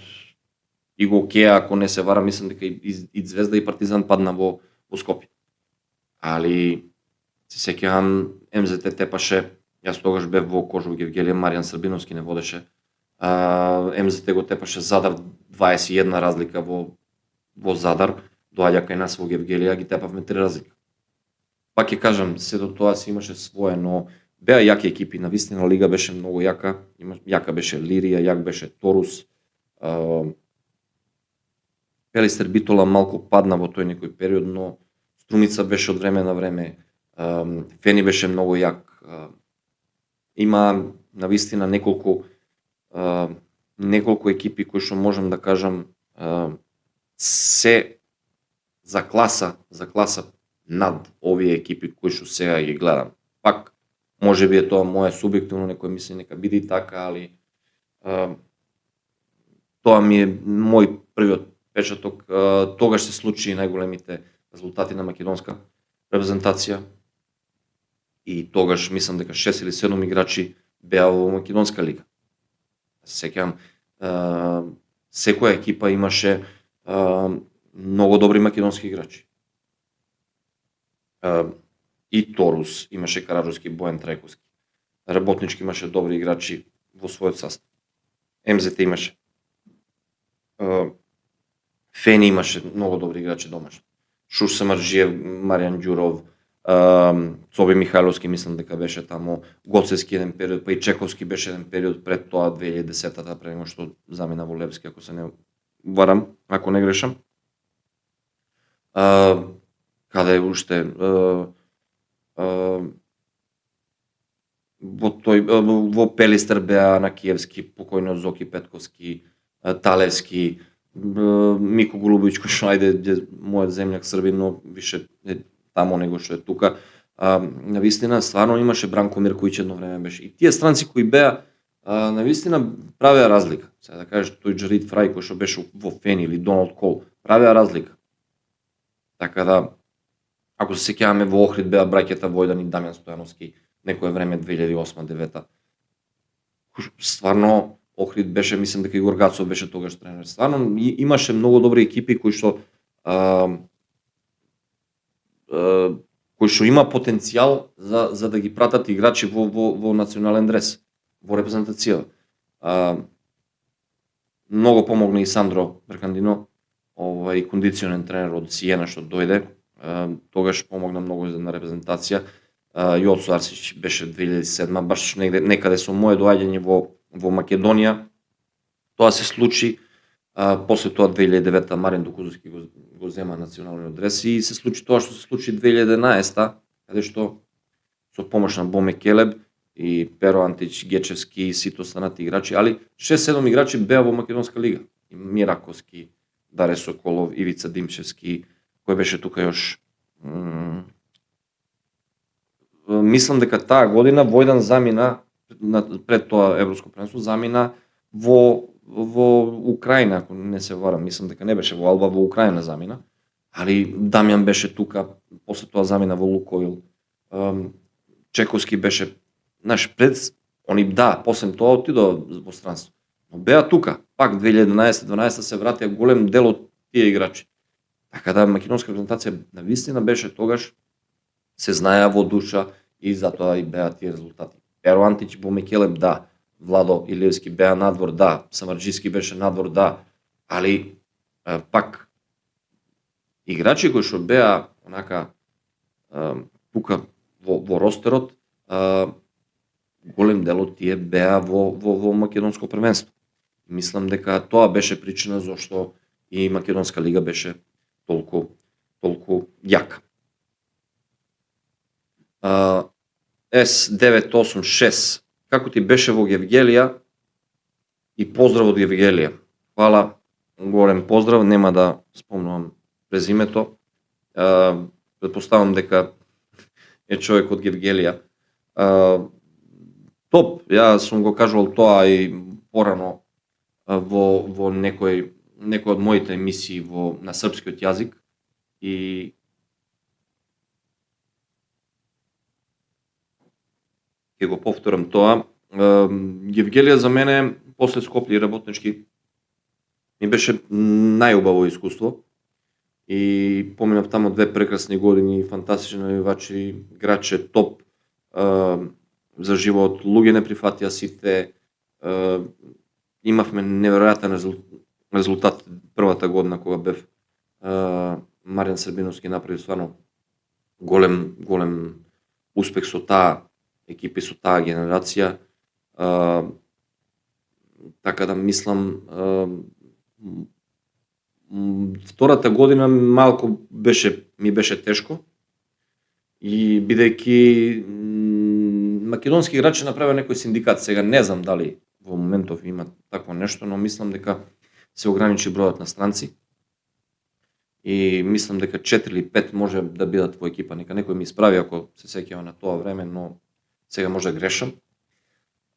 Игокеа, ако не се варам, мислам дека и Звезда и Партизан падна во Скопје. Али се сеќавам МЗТ тепаше, јас тогаш бев во Кожово Гевгелија, Маријан Србиновски не водеше. МЗТ го тепаше Задар 21 разлика во Задар, доаѓа кај нас во Гевгелија, ги тепавме 3 разлика. Пак ќе кажам, сето тоа си имаше свое, но беа јаки екипи, навистина лига беше многу јака, јака беше Лирија, јак беше Торус, Пелистер Битола малку падна во тој некој период, но Струмица беше од време на време, Фени беше многу јак, има навистина неколку екипи кои што можам да кажам се за класа над овие екипи кои што сега ги гледам. Пак можеби е тоа моje субјективно, некој мисли нека биде и така, али тоа ми е мој првиот печаток. Тогаш се случи најголемите резултати на македонска репрезентација и тогаш мислам дека 6 или 7 играчи беа во македонска лига. Сеќавам, секоја екипа имаше многу добри македонски играчи. И Торус имаше Караджовски, Бојан Трајковски. Работнички имаше добри играчи во својот состав. МЗТ имаше. Фени имаше многу добри играчи домашни. Шуш Самарджиев, Маријан Ѓуров, Цоби Михајловски мислам дека беше тамо, Гоцевски еден период, па и Чековски беше еден период пред тоа 2010-та, пред него што замина во Левски, ако се не варам, ако не грешам. Каде е уште во Пелистер беа на Киевски, покојниот Зоки Петковски, Талевски, Мико Голубовиќ, кој што ајде мојот земјак Србин, но више е тамо него што е тука. Навистина стварно имаше Бранко Мирковиќ едно време беше. И тие странци кои беа навистина правеа разлика. Сега да кажеш тој Џарид Фрај кој што беше во Фени или Доналд Кол, правеа разлика. Така да, ако се сеќаваме во Охрид беа браќата Војдан и Дамјан Стојановски некое време 2008-2009. Стварно Охрид беше, мислам дека Игор Гацов беше тогаш тренер. Стварно имаше многу добри екипи кои што има потенцијал за да ги пратат играчи во национален дрес, во репрезентација. Многу помогна и Сандро Беркандино, кондиционен тренер од Сиена што дојде, тогаш помогна многу на репрезентација. Јоцо Арсич беше 2007, баш некаде со моје доаѓање во Македонија. Тоа се случи, после тоа 2009 Марин Дукузовски го зема националниот дрес и се случи тоа што се случи 2011, каде што со помош на Боме Келеб и Перо Антич, Гечевски и сите останати играчи, али 6-7 играчи беа во македонска лига. Мираковски, Даре Соколов, Ивица Димчевски, кој беше тука још. Мислам дека таа година Војдан замина пред тоа европско првенство замина во Украина, ако не се варам, мислам дека не беше во Алба, во Украина замина, али Дамјан беше тука, после тоа замина во Луковил. Чековски беше, пред после тоа отидоа во странство. Но беа тука, пак 2011-2012 се вратија голем дел од тие играчи. Така да македонска репрезентација навистина беше тогаш, се знаеа во душа и затоа и беа тие резултати. Перо Антич, Боме Келеб, да, Владо Илиевски беа надвор, да, Самарџиски беше надвор, да, али пак играчи кои што беа онака тука во ростерот, голем дел од тие беа во македонско првенство. Мислам дека тоа беше причина зашто и Македонска лига беше толку јака. S986, како ти беше во Гевгелија и поздрав од Гевгелија. Фала, голем поздрав, нема да спомнувам презимето. Претпоставам дека е човек од Гевгелија. Топ, ја сум го кажувал тоа и порано во некој од моите емисии на српскиот јазик и ќе го повторам тоа. Гевгелија за мене после Скопје и Работнички ми беше најубаво искуство и поминав таму 2 прекрасни години, фантастични навивачи, играчи топ, за живот, луѓе не прифатија сите, имавме неверојатен резултат првата година кога бев. Маријан Србиновски направи стварно голем успех со таа екипа и со таа генерација. Така да мислам, втората година малку ми беше тешко и бидејќи македонски играчи направија некој синдикат, сега не знам дали во моментов има такво нешто, но мислам дека се ограничи бројот на странци и мислам дека 4 или 5 може да бидат во екипа. Нека некој ми исправи ако се сеќава на тоа време, но сега може да грешам.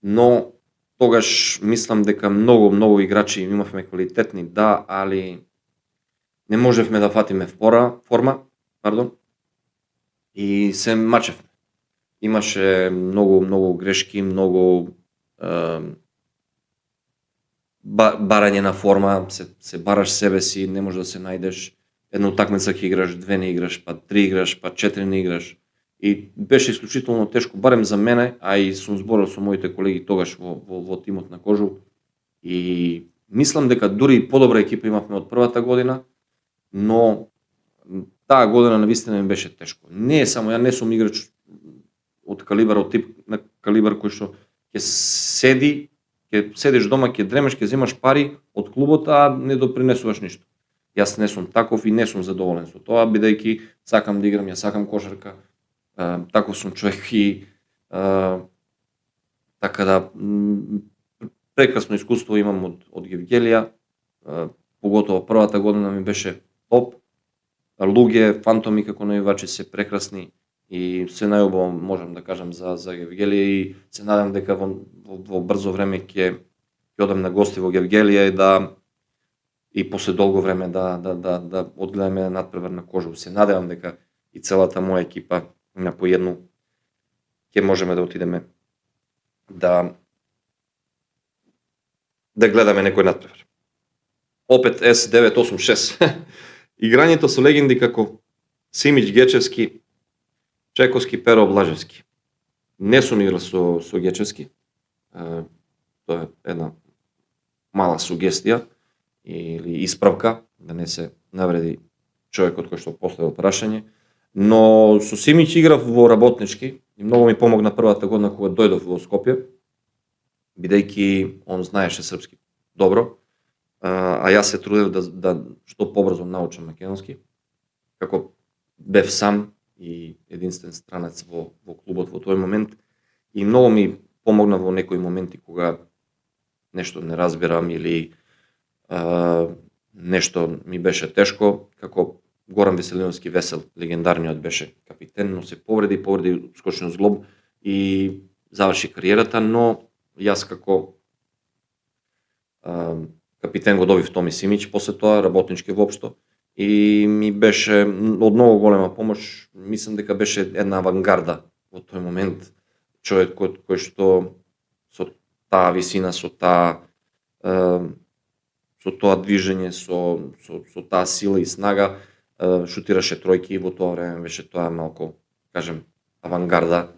Но тогаш мислам дека многу играчи имавме квалитетни, да, али не можевме да фатиме форма, и се мачевме. Имаше многу грешки, многу барање на форма, се бараш себе си, не можеш да се најдеш. Една утакмица ќе играш, 2 не играш, па 3 играш, па 4 не играш. И беше исклучително тешко, барем за мене, а и сум зборил со моите колеги тогаш во тимот на Кожув. И мислам дека дури подобра екипа имавме од првата година, но таа година навистина ми беше тешко. Не е само, ја не сум играч од калибар, од тип на калибар кој што ќе седиш дома, ќе дремеш, ќе земаш пари од клубот, а не допринесуваш ништо. Јас не сум таков и не сум задоволен со тоа, бидејќи сакам да играм, ја сакам кошарка, таков сум човек и така да прекрасно искуство имам од Гевгелија, поготово првата година ми беше топ, луѓе, фантоми како навивачи се прекрасни и се најубаво можам да кажам за Гевгелија и се надам дека во брзо време ќе одам на гости во Гевгелија и после долго време да одгледаме надпревар на Кожув. Се надевам дека и целата моја екипа на поедно ќе можеме да отидеме да гледаме некој надпревар. Опет S986. Играњето со легенди како Симич Гечевски, Чековски, Перо Блажевски. Не сум играл со Гечевски. Тоа е една мала сугестија или исправка, да не се навреди човекот кој што поставил прашање. Но со Симич играв во Работнички и многу ми помогна првата година кога дојдов во Скопје, бидејќи он знаеше српски добро, а јас се трудев да што побрзо научам македонски, како бев сам и единствен странец во клубот во тој момент и многу ми помогна во некои моменти кога нешто не разбирам или нешто ми беше тешко, како Горан Веселиновски Весел, легендарниот беше капитен, но се повреди скочен зглоб и заврши кариерата, но јас како капитен го добив Томи Симич после тоа, Работнички воопшто, и ми беше од многу голема помош. Мислам дека беше една авангарда во тој момент, човек кој што со таа висина, со тоа движење, со таа сила и снага шутираше тројки и во тоа време беше тоа малку, кажем, авангарда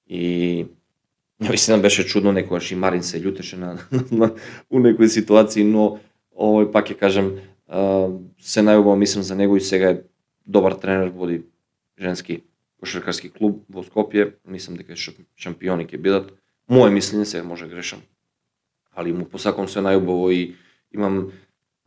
и навистина беше чудно, некогаш и Марин се љутеше у некои ситуации, но овој пак ќе кажем се најубаво мислам за него и сега е добар тренер, води женски кошаркарски клуб во Скопје, мислам дека шампиони ќе бидат. Моje мислење, сега може грешам, али му посакувам се најубаво и имам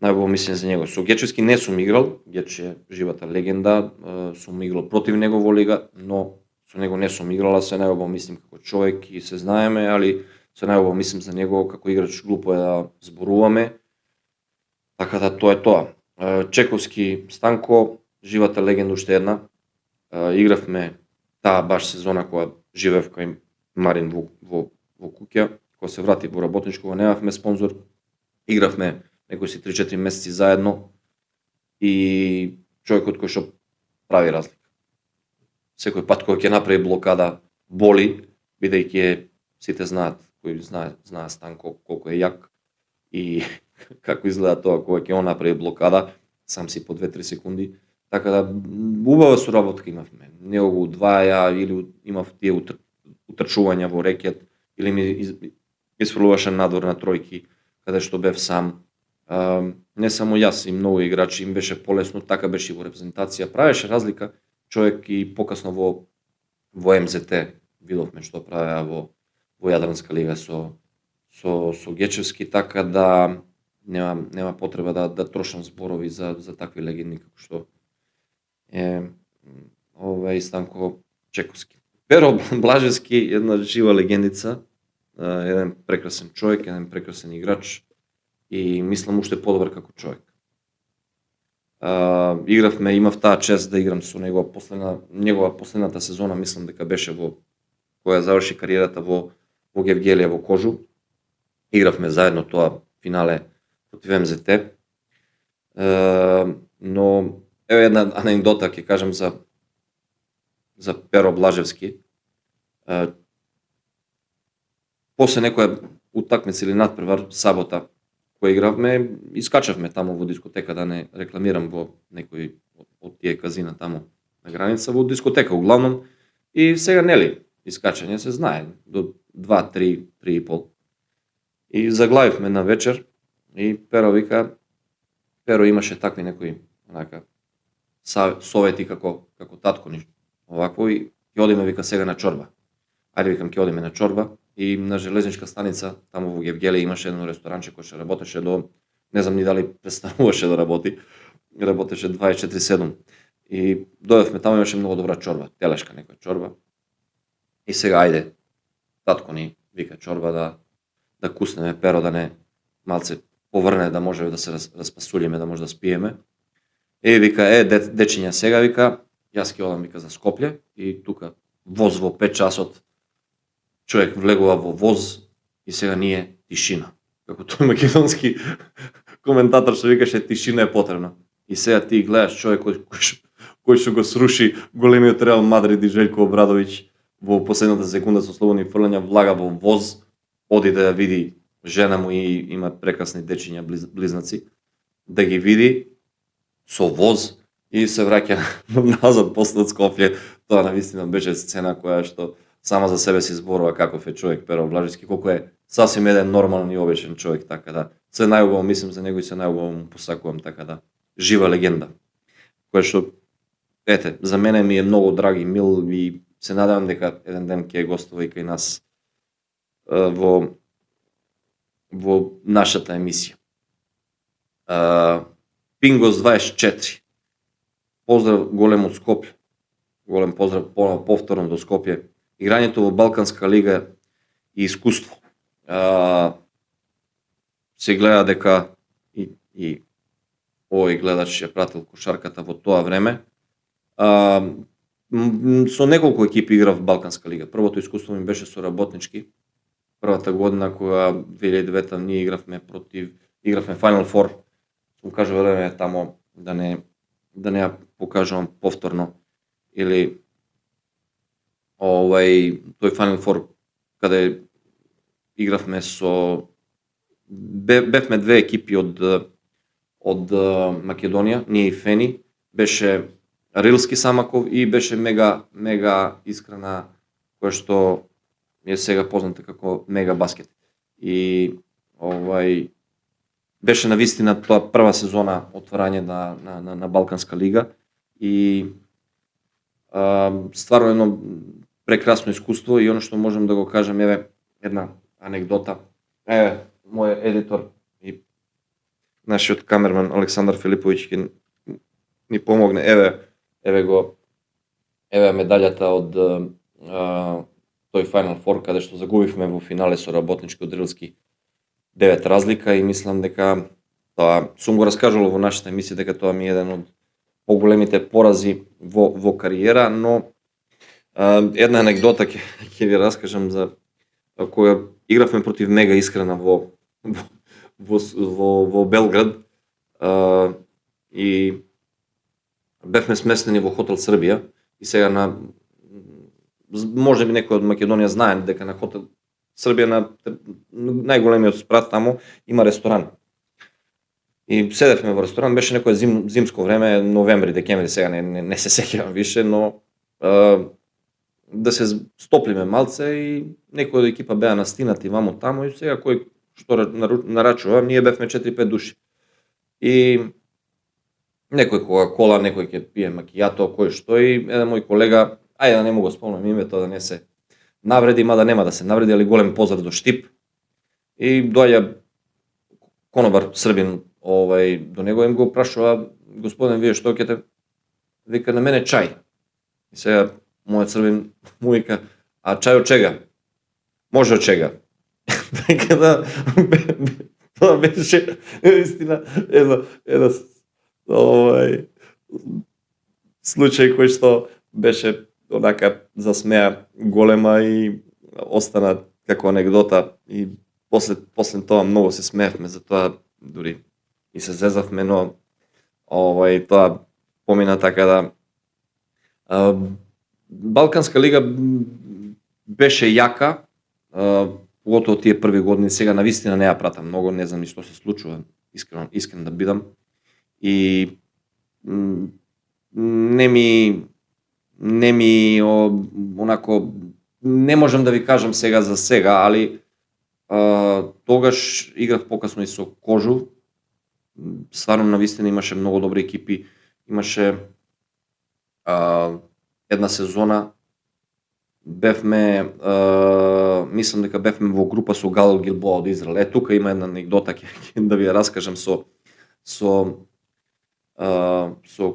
најубаво мислење за него. Со Гечевски не сум играл, Гече е живата легенда, сум играл против него во лига, но со него не сум играл, а се најубаво мислим како човек и се знаеме, али се најубаво мислим за него како играч, глупо е да зборуваме. Така да тоа е тоа. Чековски Станко, живата легенда уште една. Игравме таа баш сезона кога живеев кај Марин во куќа, кога се врати во работничко, кога немавме спонзор, игравме некои си 3-4 месеци заедно и човекот кој што прави разлика. Секој пат кога ќе направи блокада боли, бидејќи сите знаат, кои знаат Станко колку е јак и како изгледа тоа кога ќе он направи блокада, сам си по 2-3 секунди. Така да убава соработка имавме. Не го удваја или имав тие утрчувања во рекет или ми изфрлуваше надвор на тројки каде што бев сам. Не само јас, и многу играчи им беше полесно, така беше и во репрезентација. Правеше разлика човек и покасно во МЗТ видовме што правеа во Јадранска лига со Гечевски, така да нема потреба да трошам зборови за такви легенди како што е Станко Чековски. Перо Блажевски, една жива легендица, еден прекрасен човек, еден прекрасен играч и мислам уште подобар како човек. Имав таа чест да играм со негова последната сезона, мислам дека беше кога заврши кариерата во Гевгелија во Кожу. Игравме заедно тоа финале против МЗТ. Но еве една анекдота ќе кажам за Перо Блажевски. После некоја утакмица или надпревар, сабота, која игравме, искачавме таму во дискотека, да не рекламирам во некој од тие казина таму на граница, во дискотека углавном, и сега нели, искачање се знае, до 2, 3, 3,5. И заглавивме на вечер, и Перо вика, Перо имаше такви некои совети како татко ни, овакво, и ќе одиме, вика, сега на чорба. Ајде, викам, ќе одиме на чорба, и на железничка станица, таму во Гевгелија имаше едно ресторанче кој што работеше до, не знам ни дали престануваше да работи, работеше 24/7. И дојдовме таму, имаше многу добра чорба, телешка некоја чорба. И сега ајде, татко ни вика чорба да куснеме Перо, да не малце поврне, да може да се распасулиме, да може да спиеме. И вика, дечиња, сега вика, јас ќе одам, вика, за Скопје, и тука воз во 5 часот, човек влегува во воз и сега ние тишина. Како тој македонски коментатор што викаше, тишина е потребна. И сега ти гледаш човек кој што го сруши големиот Реал Мадрид и Желјко Обрадовиќ во последната секунда со слободни фрлања, влага во воз, оди да ја види жена му и има прекрасни дечиња близнаци, да ги види со воз и се враќа назад после од Скопје. Тоа навистина беше сцена која што сама за себе си зборува каков е човек Перо Блажевски, колку е сасвим еден нормален и обичен човек, така да се најубаво мислам за него и се најубаво му посакувам, така да жива легенда. Која што за мене ми е многу драг и мил и се надевам дека еден ден ќе гостува и кај нас во нашата емисија. Пингос 24. Поздрав голем од Скопје. Голем поздрав повторно до Скопје. Играњето во Балканска лига и искуство. Се гледа дека и овој гледач ја пратил кошарката во тоа време. Со неколку екипи играв в Балканска лига. Првото искуство ми беше со работнички. Првата година кога 2009 ние игравме Final Four. Сум кажал време тамо да не ја покажувам повторно или тој Final Four каде игравме бевме две екипи од Македонија, ние и Фени, беше Рилски Самаков и беше мега Искрена, која што е сега позната како Мега Баскет. И беше навистина тоа прва сезона отварање на Балканска лига и Стварно едно прекрасно искуство и оно што можам да го кажам, еве една анегдота. Еве мој едитор и нашиот камерман Александар Филиповиќ ќе ни помогне. Еве медаљата од тој Final Four каде што загубивме во финале со Работнички од Рилски 9 разлика и мислам дека тоа сум го раскажувал во нашата емисија дека тоа ми е еден од поголемите порази во кариера, но една анегдота ќе ви раскажам за кога игравме против Мега Искрена во Белград и бевме сместени во хотел Србија и сега може би некој од Македонија знае дека на хотел Србија на најголемиот спрат таму има ресторан. И седевме во ресторан, беше некое зимско време, новември, декември, сега не се сеќавам више, но да се стоплиме малце и некој од екипа беа настинати вамо таму и сега кој што нарачува, ние бевме 4-5 души. И некој кола, некој ќе пие макијато, кој што и еден мој колега, ајде да не му го спомнам името, да не се навреди, мада нема да се навреди, али голем поздрав до Штип. И доаѓа конобар србин до него им го прашува: господин, вие што ќете? Вика: на мене чај. И сега мојот србин му вика: а чај од чега? Може од чега. Така да, тоа беше истина едно случај кој што беше онака засмеа голема и остана како анегдота и после тоа многу се смеевме за тоа, дури и се зезавме, но тоа помина така да Балканска лига беше јака, поготово тие први години, сега навистина не ја пратам многу, не знам ни што се случува, искрен да бидам. И не ми онако, не можам да ви кажам сега за сега, али тогаш играв покасно и со Кожув. Стварно навистина имаше многу добри екипи, имаше една сезона бевме, мислам дека бевме во група со Гал Гилбоа од Израел. Тука има една анегдота ќе да ви ја раскажам со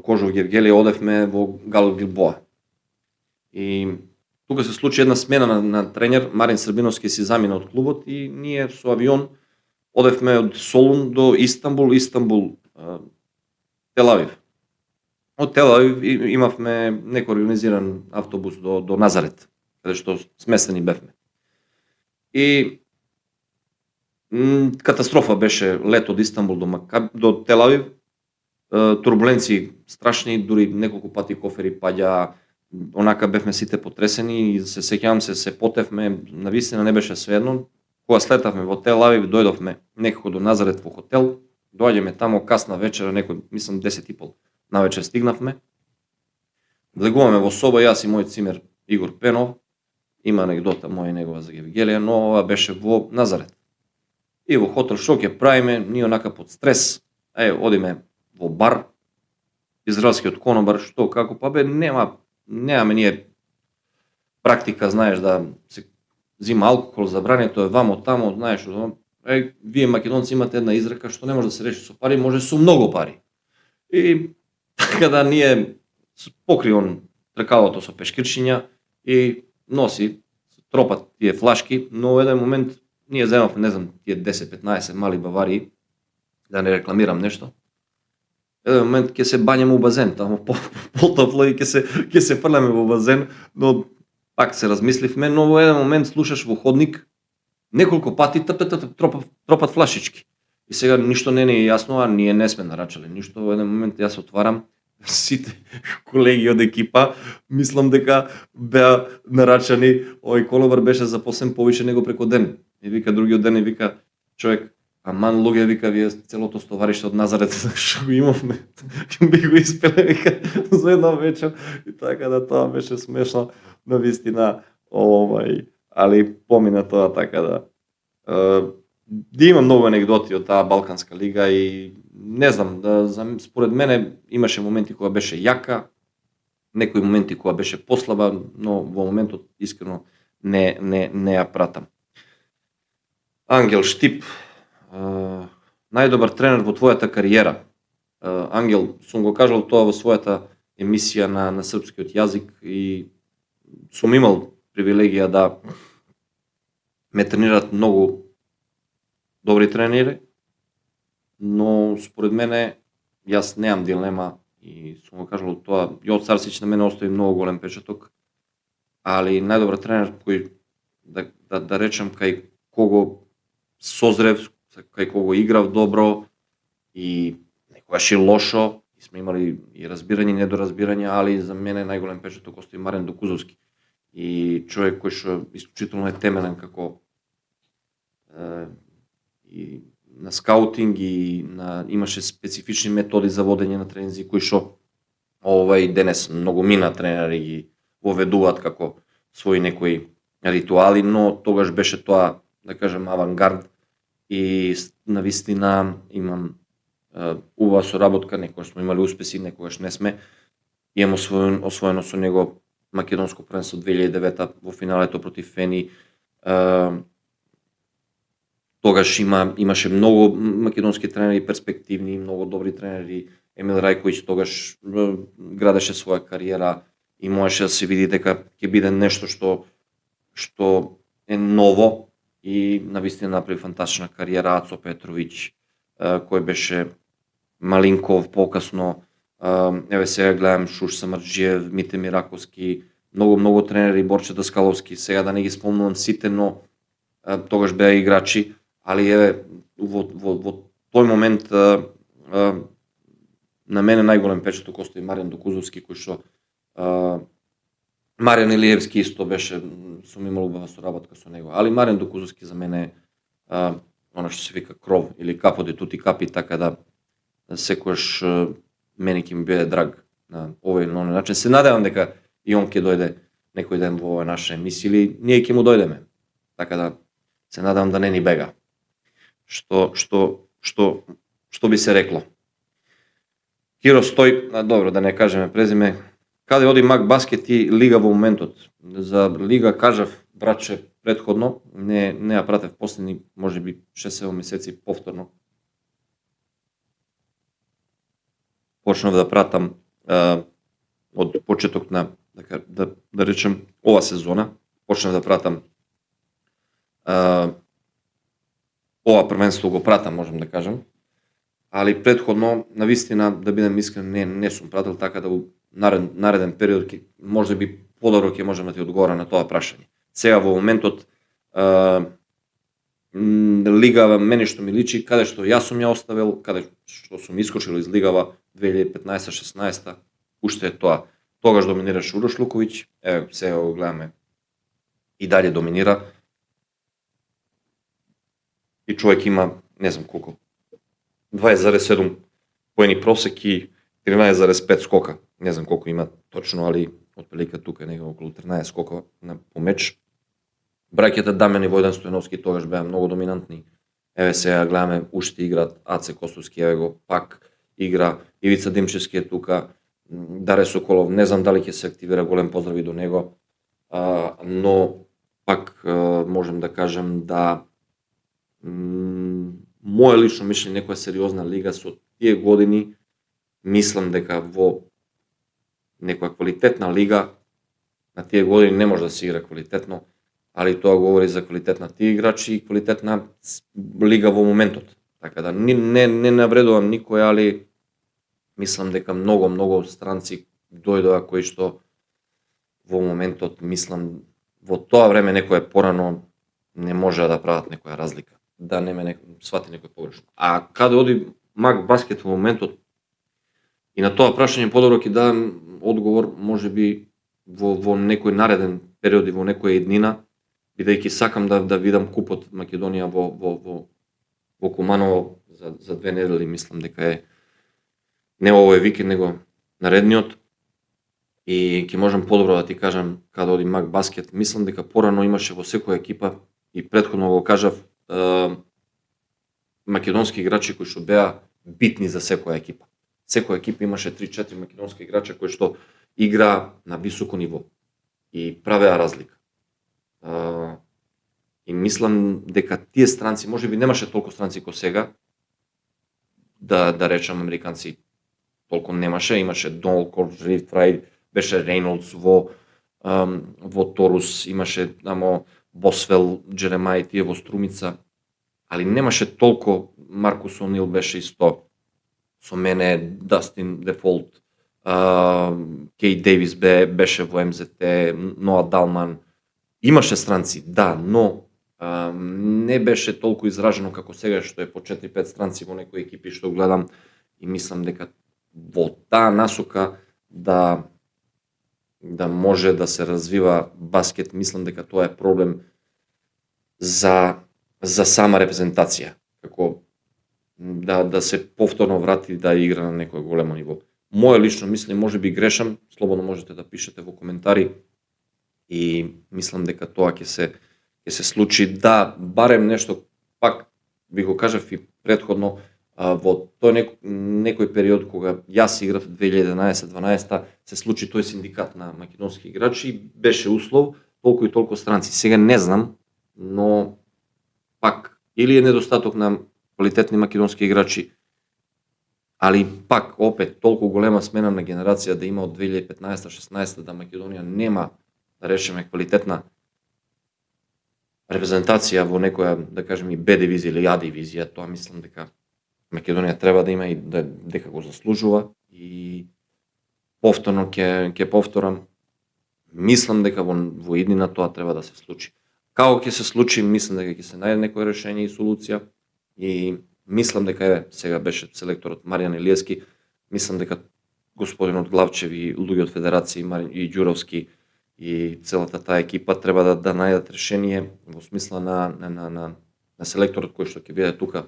Кожув Гевгелија, одевме во Гал Гилбоа. И тука се случи една смена на тренер, Марин Србиновски си замина од клубот и ние со авион одевме од Солун до Истанбул, Тел Авив. Од Тел Авив имавме некој организиран автобус до Назарет, каде што сместени бевме. И катастрофа беше лет од Истанбул до Тел Авив, турбуленции страшни, дури неколку пати кофери паѓа, онака бевме сите потресени и се сеќавам се потевме, навистина не беше сведно. Кога слетавме во Тел Авив, дојдовме некако до Назарет во хотел, доаѓаме тамо касна вечера, некој, мислам 10:30 на вечер стигнавме. Влегуваме во соба, јас и мојот цимер Игор Пенов, има анегдота моја и негова за Гевгелија, но ова беше во Назарет. И во хотел што ќе правиме, ние онака под стрес, одиме во бар, израелскиот конобар, што, како, па бе, немаме ние практика, знаеш, да се зима алкохол, забрането е вамо тамо, знаеш, вие македонци имате една изрека што не може да се реши со пари, може со многу пари. И така да ние покри он тркалото со пешкирчиња и носи, тропат тие флашки, но во еден момент ние земавме, не знам, тие 10-15 мали баварии, да не рекламирам нешто. Еден момент ќе се бањаме у базен, тамо потопло и ќе се фрламе во базен, но пак се размисливме, но во еден момент слушаш во ходник неколку пати тропат флашички. И сега ништо не е јасно, а ние не сме нарачале ништо. Во еден момент јас отварам, сите колеги од екипа, мислам дека беа нарачани, овој конобар беше запослен повише него преку ден. И вика другиот ден и вика човек: аман луѓе, вика, вие целото стовариште од Назарет што го имавме, би го испеле, вика, за една вечер. И така да тоа беше смешно, навистина, али помина тоа така да. Има многу анегдоти од таа Балканска лига и не знам, според мене имаше моменти кога беше јака, некои моменти кога беше послаба, но во моментот искрено не ја пратам. Ангел Штип, најдобар тренер во твојата кариера. Ангел, сум го кажал тоа во својата емисија на српскиот јазик и сум имал привилегија да ме тренираат многу добри тренери, но според мене јас немам дилема и сум го кажал тоа, Јо Царсич на мене остави многу голем печаток, али најдобар тренер кој да речам кај кого созрев, кај кого играв добро и некогаш и лошо, и сме имали и разбирање и недоразбирање, али за мене најголем печаток остави Марен Докузовски. И човек кој што исклучително е теменен како и на скаутинг и имаше специфични методи за водење на тренинзи кои што денес многу мина тренери ги воведуваат како своји некои ритуали, но тогаш беше тоа, да кажем, авангард и навистина имам убава соработка, некогаш сме имали успеси, некогаш не сме. Имам освоено со него македонско првенство 2009 во финалето против Фени. Тогаш имаше многу македонски тренери перспективни, многу добри тренери. Емил Рајковиќ тогаш градеше своја кариера и можеше да се види дека ќе биде нешто што е ново и навистина направи фантастична кариера. Ацо Петровиќ, кој беше Малинков покасно, еве сега гледам Шуш Самарџиев, Мите Мираковски, многу тренери, Борче Даскаловски, сега да не ги спомнувам сите, но тогаш беа играчи, али еве во тој момент на мене најголем печаток остави Марен Докузовски, кој што Маријан Илиевски исто беше, сум имал убава соработка со него, али Марен Докузовски за мене она што се вика кров или капо де тути капи, така да секојаш мене ќе ми биде драг на овој или оној начин. Се надевам дека и он ќе дојде некој ден во оваа наша емисија или ние ќе му дојдеме. Така да се надевам да не ни бега. Што би се рекло. Киро Стој, добро да не кажеме презиме, каде оди Мак Баскет и Лига во моментот? За Лига кажав, братче, претходно, не ја пратев последни, можеби 6-7 месеци повторно. Почнав да пратам од почеток на, да речем, ова сезона, почнав да пратам ова првенство го пратам, можам да кажам, али претходно, навистина, да бидам искрен, не сум пратил, така да во нареден период, можеби подобро ќе можам да ти одговора на тоа прашање. Сега во моментот, Лигава мене што ми личи, каде што јас сум ја оставил, каде што сум искочил из Лигава 2015-16, уште е тоа. Тогаш доминираше Урош Луковиќ, еве сега го гледаме и дале доминира. И човек има, не знам колку, 20,7 поени просек и 13,5 скока. Не знам колку има точно, али отприлика тука е некако околу 13 скока по меч. Браќата Дамјан и Војдан Стојановски тогаш беа многу доминантни. Еве сега гледаме уште играат Аце Костовски, еве го пак игра, Ивица Димчевски е тука, Даре Соколов, не знам дали ќе се активира, голем поздрави до него, но пак можем да кажем да моје лично мишлење, некоја сериозна лига со тие години, мислам дека во некоја квалитетна лига на тие години не може да се игра квалитетно, али тоа говори за квалитет на тие играчи и квалитетна лига во моментот. Така да не навредувам никој, али мислам дека многу странци дојдоа кои што во моментот, мислам, во тоа време некој порано не може да прават некоја разлика. Да не ме свати некој погрешно. А каде оди Мак Баскет во моментот? И на тоа прашање подобро ќе дадам одговор можеби во некој нареден период и во некоја еднина, бидејќи сакам да видам купот Македонија во Куманово за 2 недели, мислам дека е не овој викенд, него наредниот. И ќе можам подобро да ти кажам каде оди Мак Баскет. Мислам дека порано имаше во секоја екипа, и претходно го кажав, македонски играчи кои што беа битни за секоја екипа. Секоја екипа имаше 3-4 македонски играча кои што игра на високо ниво и правеа разлика. И мислам дека тие странци, можеби немаше толку странци како сега, да речам американци толку немаше, имаше Долкор, Рид Фрај, беше Рейнолдс во Торус, имаше Босвел, Джеремај, тие во Струмица, али немаше толку. Маркус Онил беше исто со мене, Дастин Дефолт, Кей Дейвис беше во МЗТ, Ноа Далман. Имаше странци, да, но не беше толку изражено како сега, што е по 4-5 странци во некои екипи што гледам, и мислам дека во таа насока да може да се развива баскет, мислам дека тоа е проблем за сама репрезентација, како да се повторно врати да игра на некое големо ниво. Моје лично мисли, можеби грешам, слободно можете да пишете во коментари, и мислам дека тоа ќе се случи, да барем нешто, пак би го кажав и претходно, во тој некој период кога јас играв 2011-12, се случи тој синдикат на македонски играчи, беше услов толку и толку странци. Сега не знам, но пак или е недостаток на квалитетни македонски играчи, али пак опет толку голема смена на генерација да има од 2015-16 да Македонија нема, да речеме, квалитетна репрезентација во некоја, да кажем, и Б дивизија или А дивизија, тоа мислам дека Македонија треба да има и дека го заслужува. И повторно ќе повторам, мислам дека во иднина тоа треба да се случи. Како ќе се случи, мислам дека ќе се најде некој решение и солуција, и мислам дека сега беше селекторот Маријан Илиевски, мислам дека господинот Главчев и луѓе од Федерација и Ѓуровски и целата таа екипа треба да најдат решение во смисла на селекторот кој што ќе биде тука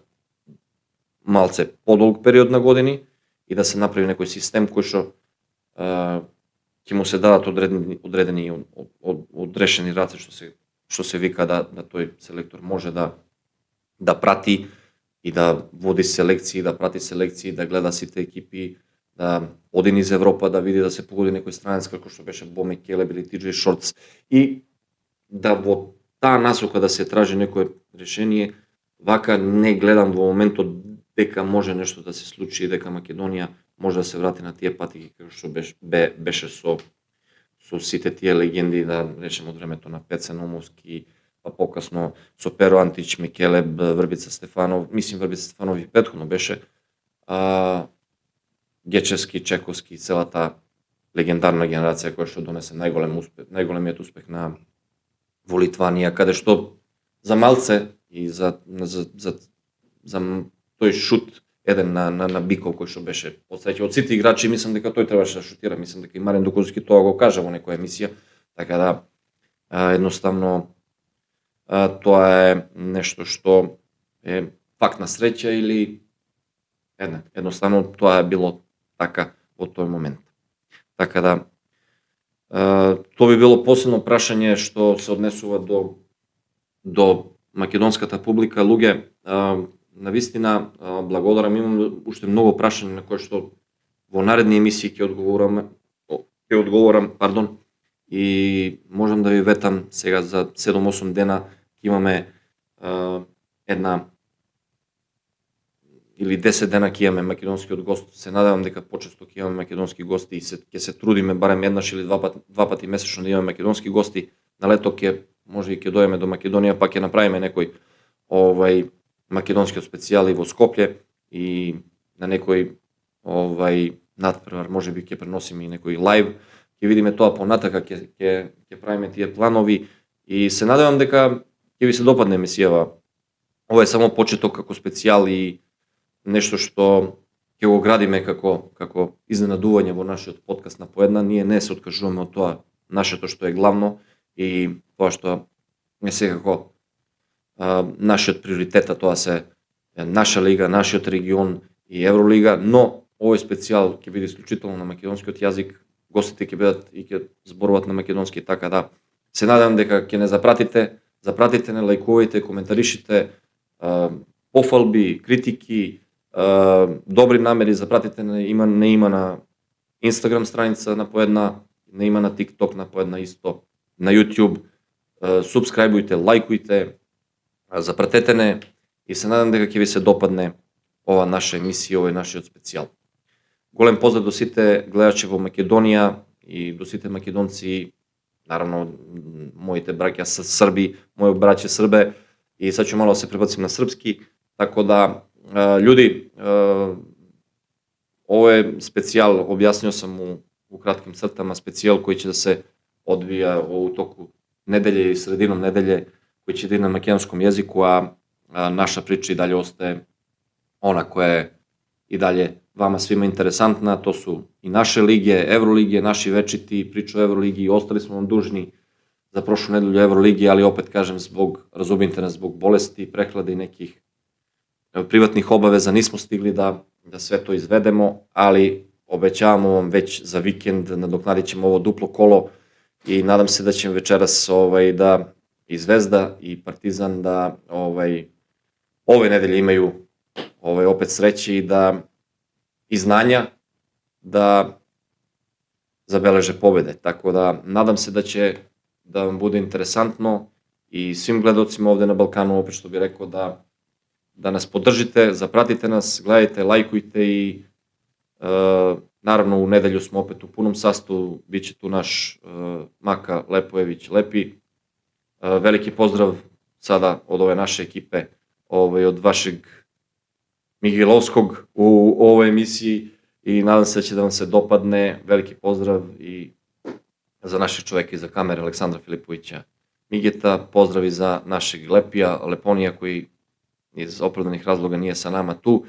малце подолг период на години, и да се направи некој систем кој што ќе му се дадат одредени одрешени раце, што се вика да тој селектор може да прати и да води селекции, да прати селекции, да гледа сите екипи, да оди низ Европа, да види да се погоди некој странец како што беше Боме Келеб или Тиджей Шортс, и да во таа насока да се тражи некој решение. Вака не гледам во моментот дека може нешто да се случи и дека Македонија може да се врати на тие патики како што беше со сите тие легенди, да речеме од времето на Пеце Номовски, па покасно со Перо Антич, Микелеб, Врбица Стефанов, мислим Врбица Стефанов и претходно беше, Гечевски, Чековски, целата легендарна генерација која што донесе најголемиот успех во Литванија, каде што за малце и за тој шут еден на Биков кој што беше подсреќа од сите играчи, мислам дека тој требаше да шутира, мислам дека и Марин Дуковски тоа го кажа во некоја емисија, така да едноставно тоа е нешто што е факт на среќа или едноставно тоа е било така во тој момент. Така да тоа би било посебно прашање што се однесува до македонската публика. Луѓе, навистина благодарам, имам уште многу прашања на кои што во наредни емисии ќе одговорам, и можам да ви ветам сега за 7-8 дена ќе имаме една или 10 дена ќе имаме македонскиот гост. Се надевам дека почесто ќе имаме македонски гости и ќе се трудиме барем еднаш или два пати месечно да имаме македонски гости. На лето може и ќе дојдеме до Македонија, па ќе направиме некој македонскиот специјал и во Скопје, и на некој надпревар можеби ќе преносиме и некој лајв. Ќе видиме тоа понатака, ќе правиме тие планови, и се надевам дека ќе ви се допадне емисијава. Ова е само почеток како специјал и нешто што ќе го градиме како изненадување во нашиот подкаст на поедна. Ние не се откажуваме од тоа нашето што е главно и тоа што е секако нашиот приоритет, тоа се наша лига, нашиот регион и Евролига, но овој специјал ќе биде исклучително на македонскиот јазик, гостите ќе бидат и ќе зборуваат на македонски, така да се надевам дека ќе не запратите, не лајкувајте, коментаришите, пофалби, критики, добри намери, запратите, не има Instagram stranica napojedna, ne ima na TikTok napojedna isto, na YouTube. Subscribeujte, lajkujte, zapratете ne и се надам дека ќе ви се допадне ова наша емисија, овој нашиот специјал. Голем поздрав до сите гледачи во Македонија и до сите македонци, наравно моите браќа Срби, мои браќа Србе, и сад ќе мало се пребацим на српски, тако да људи, овој специјал објаснio сам у кратким цртама, специјал кој ќе да се одвија у току неделје и средином неделје, кој ќе да иде на македонском јазику, а наша прича и далje остае она која е и далje vama svima interesantna, to su i naše lige, Evrolige, naši večiti, priču o Evroligi, ostali smo vam dužni za prošlu nedelju Evroligi, ali opet kažem, razumijte nas, zbog bolesti, prehlade i nekih privatnih obaveza nismo stigli da sve to izvedemo, ali obećavamo vam već za vikend, nadoknadit ćemo ovo duplo kolo i nadam se da ćemo večeras da i Zvezda i Partizan da ove nedelje imaju opet sreće i da i znanja da zabeleže pobede. Tako da nadam se da će da vam bude interesantno i svim gledalcima ovde na Balkanu, opet što bih rekao, da nas podržite, zapratite nas, gledajte, lajkujte i naravno u nedelju smo opet u punom sastavu, bit će tu naš Maka Lepojević Lepi. Veliki pozdrav sada od ove naše ekipe, od vašeg Migilovskog u ovoj emisiji i nadam se da će da vam se dopadne. Veliki pozdrav i za našeg čoveka iza kamere Aleksandra Filipovića Migeta, pozdrav i za našeg Lepija, Leponija koji iz opravdanih razloga nije sa nama tu.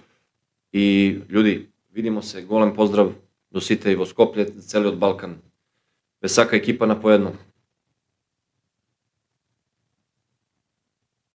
I ljudi, vidimo se, golem pozdrav do Site i Voskoplje, celi od Balkan. Vesaka ekipa na pojedno.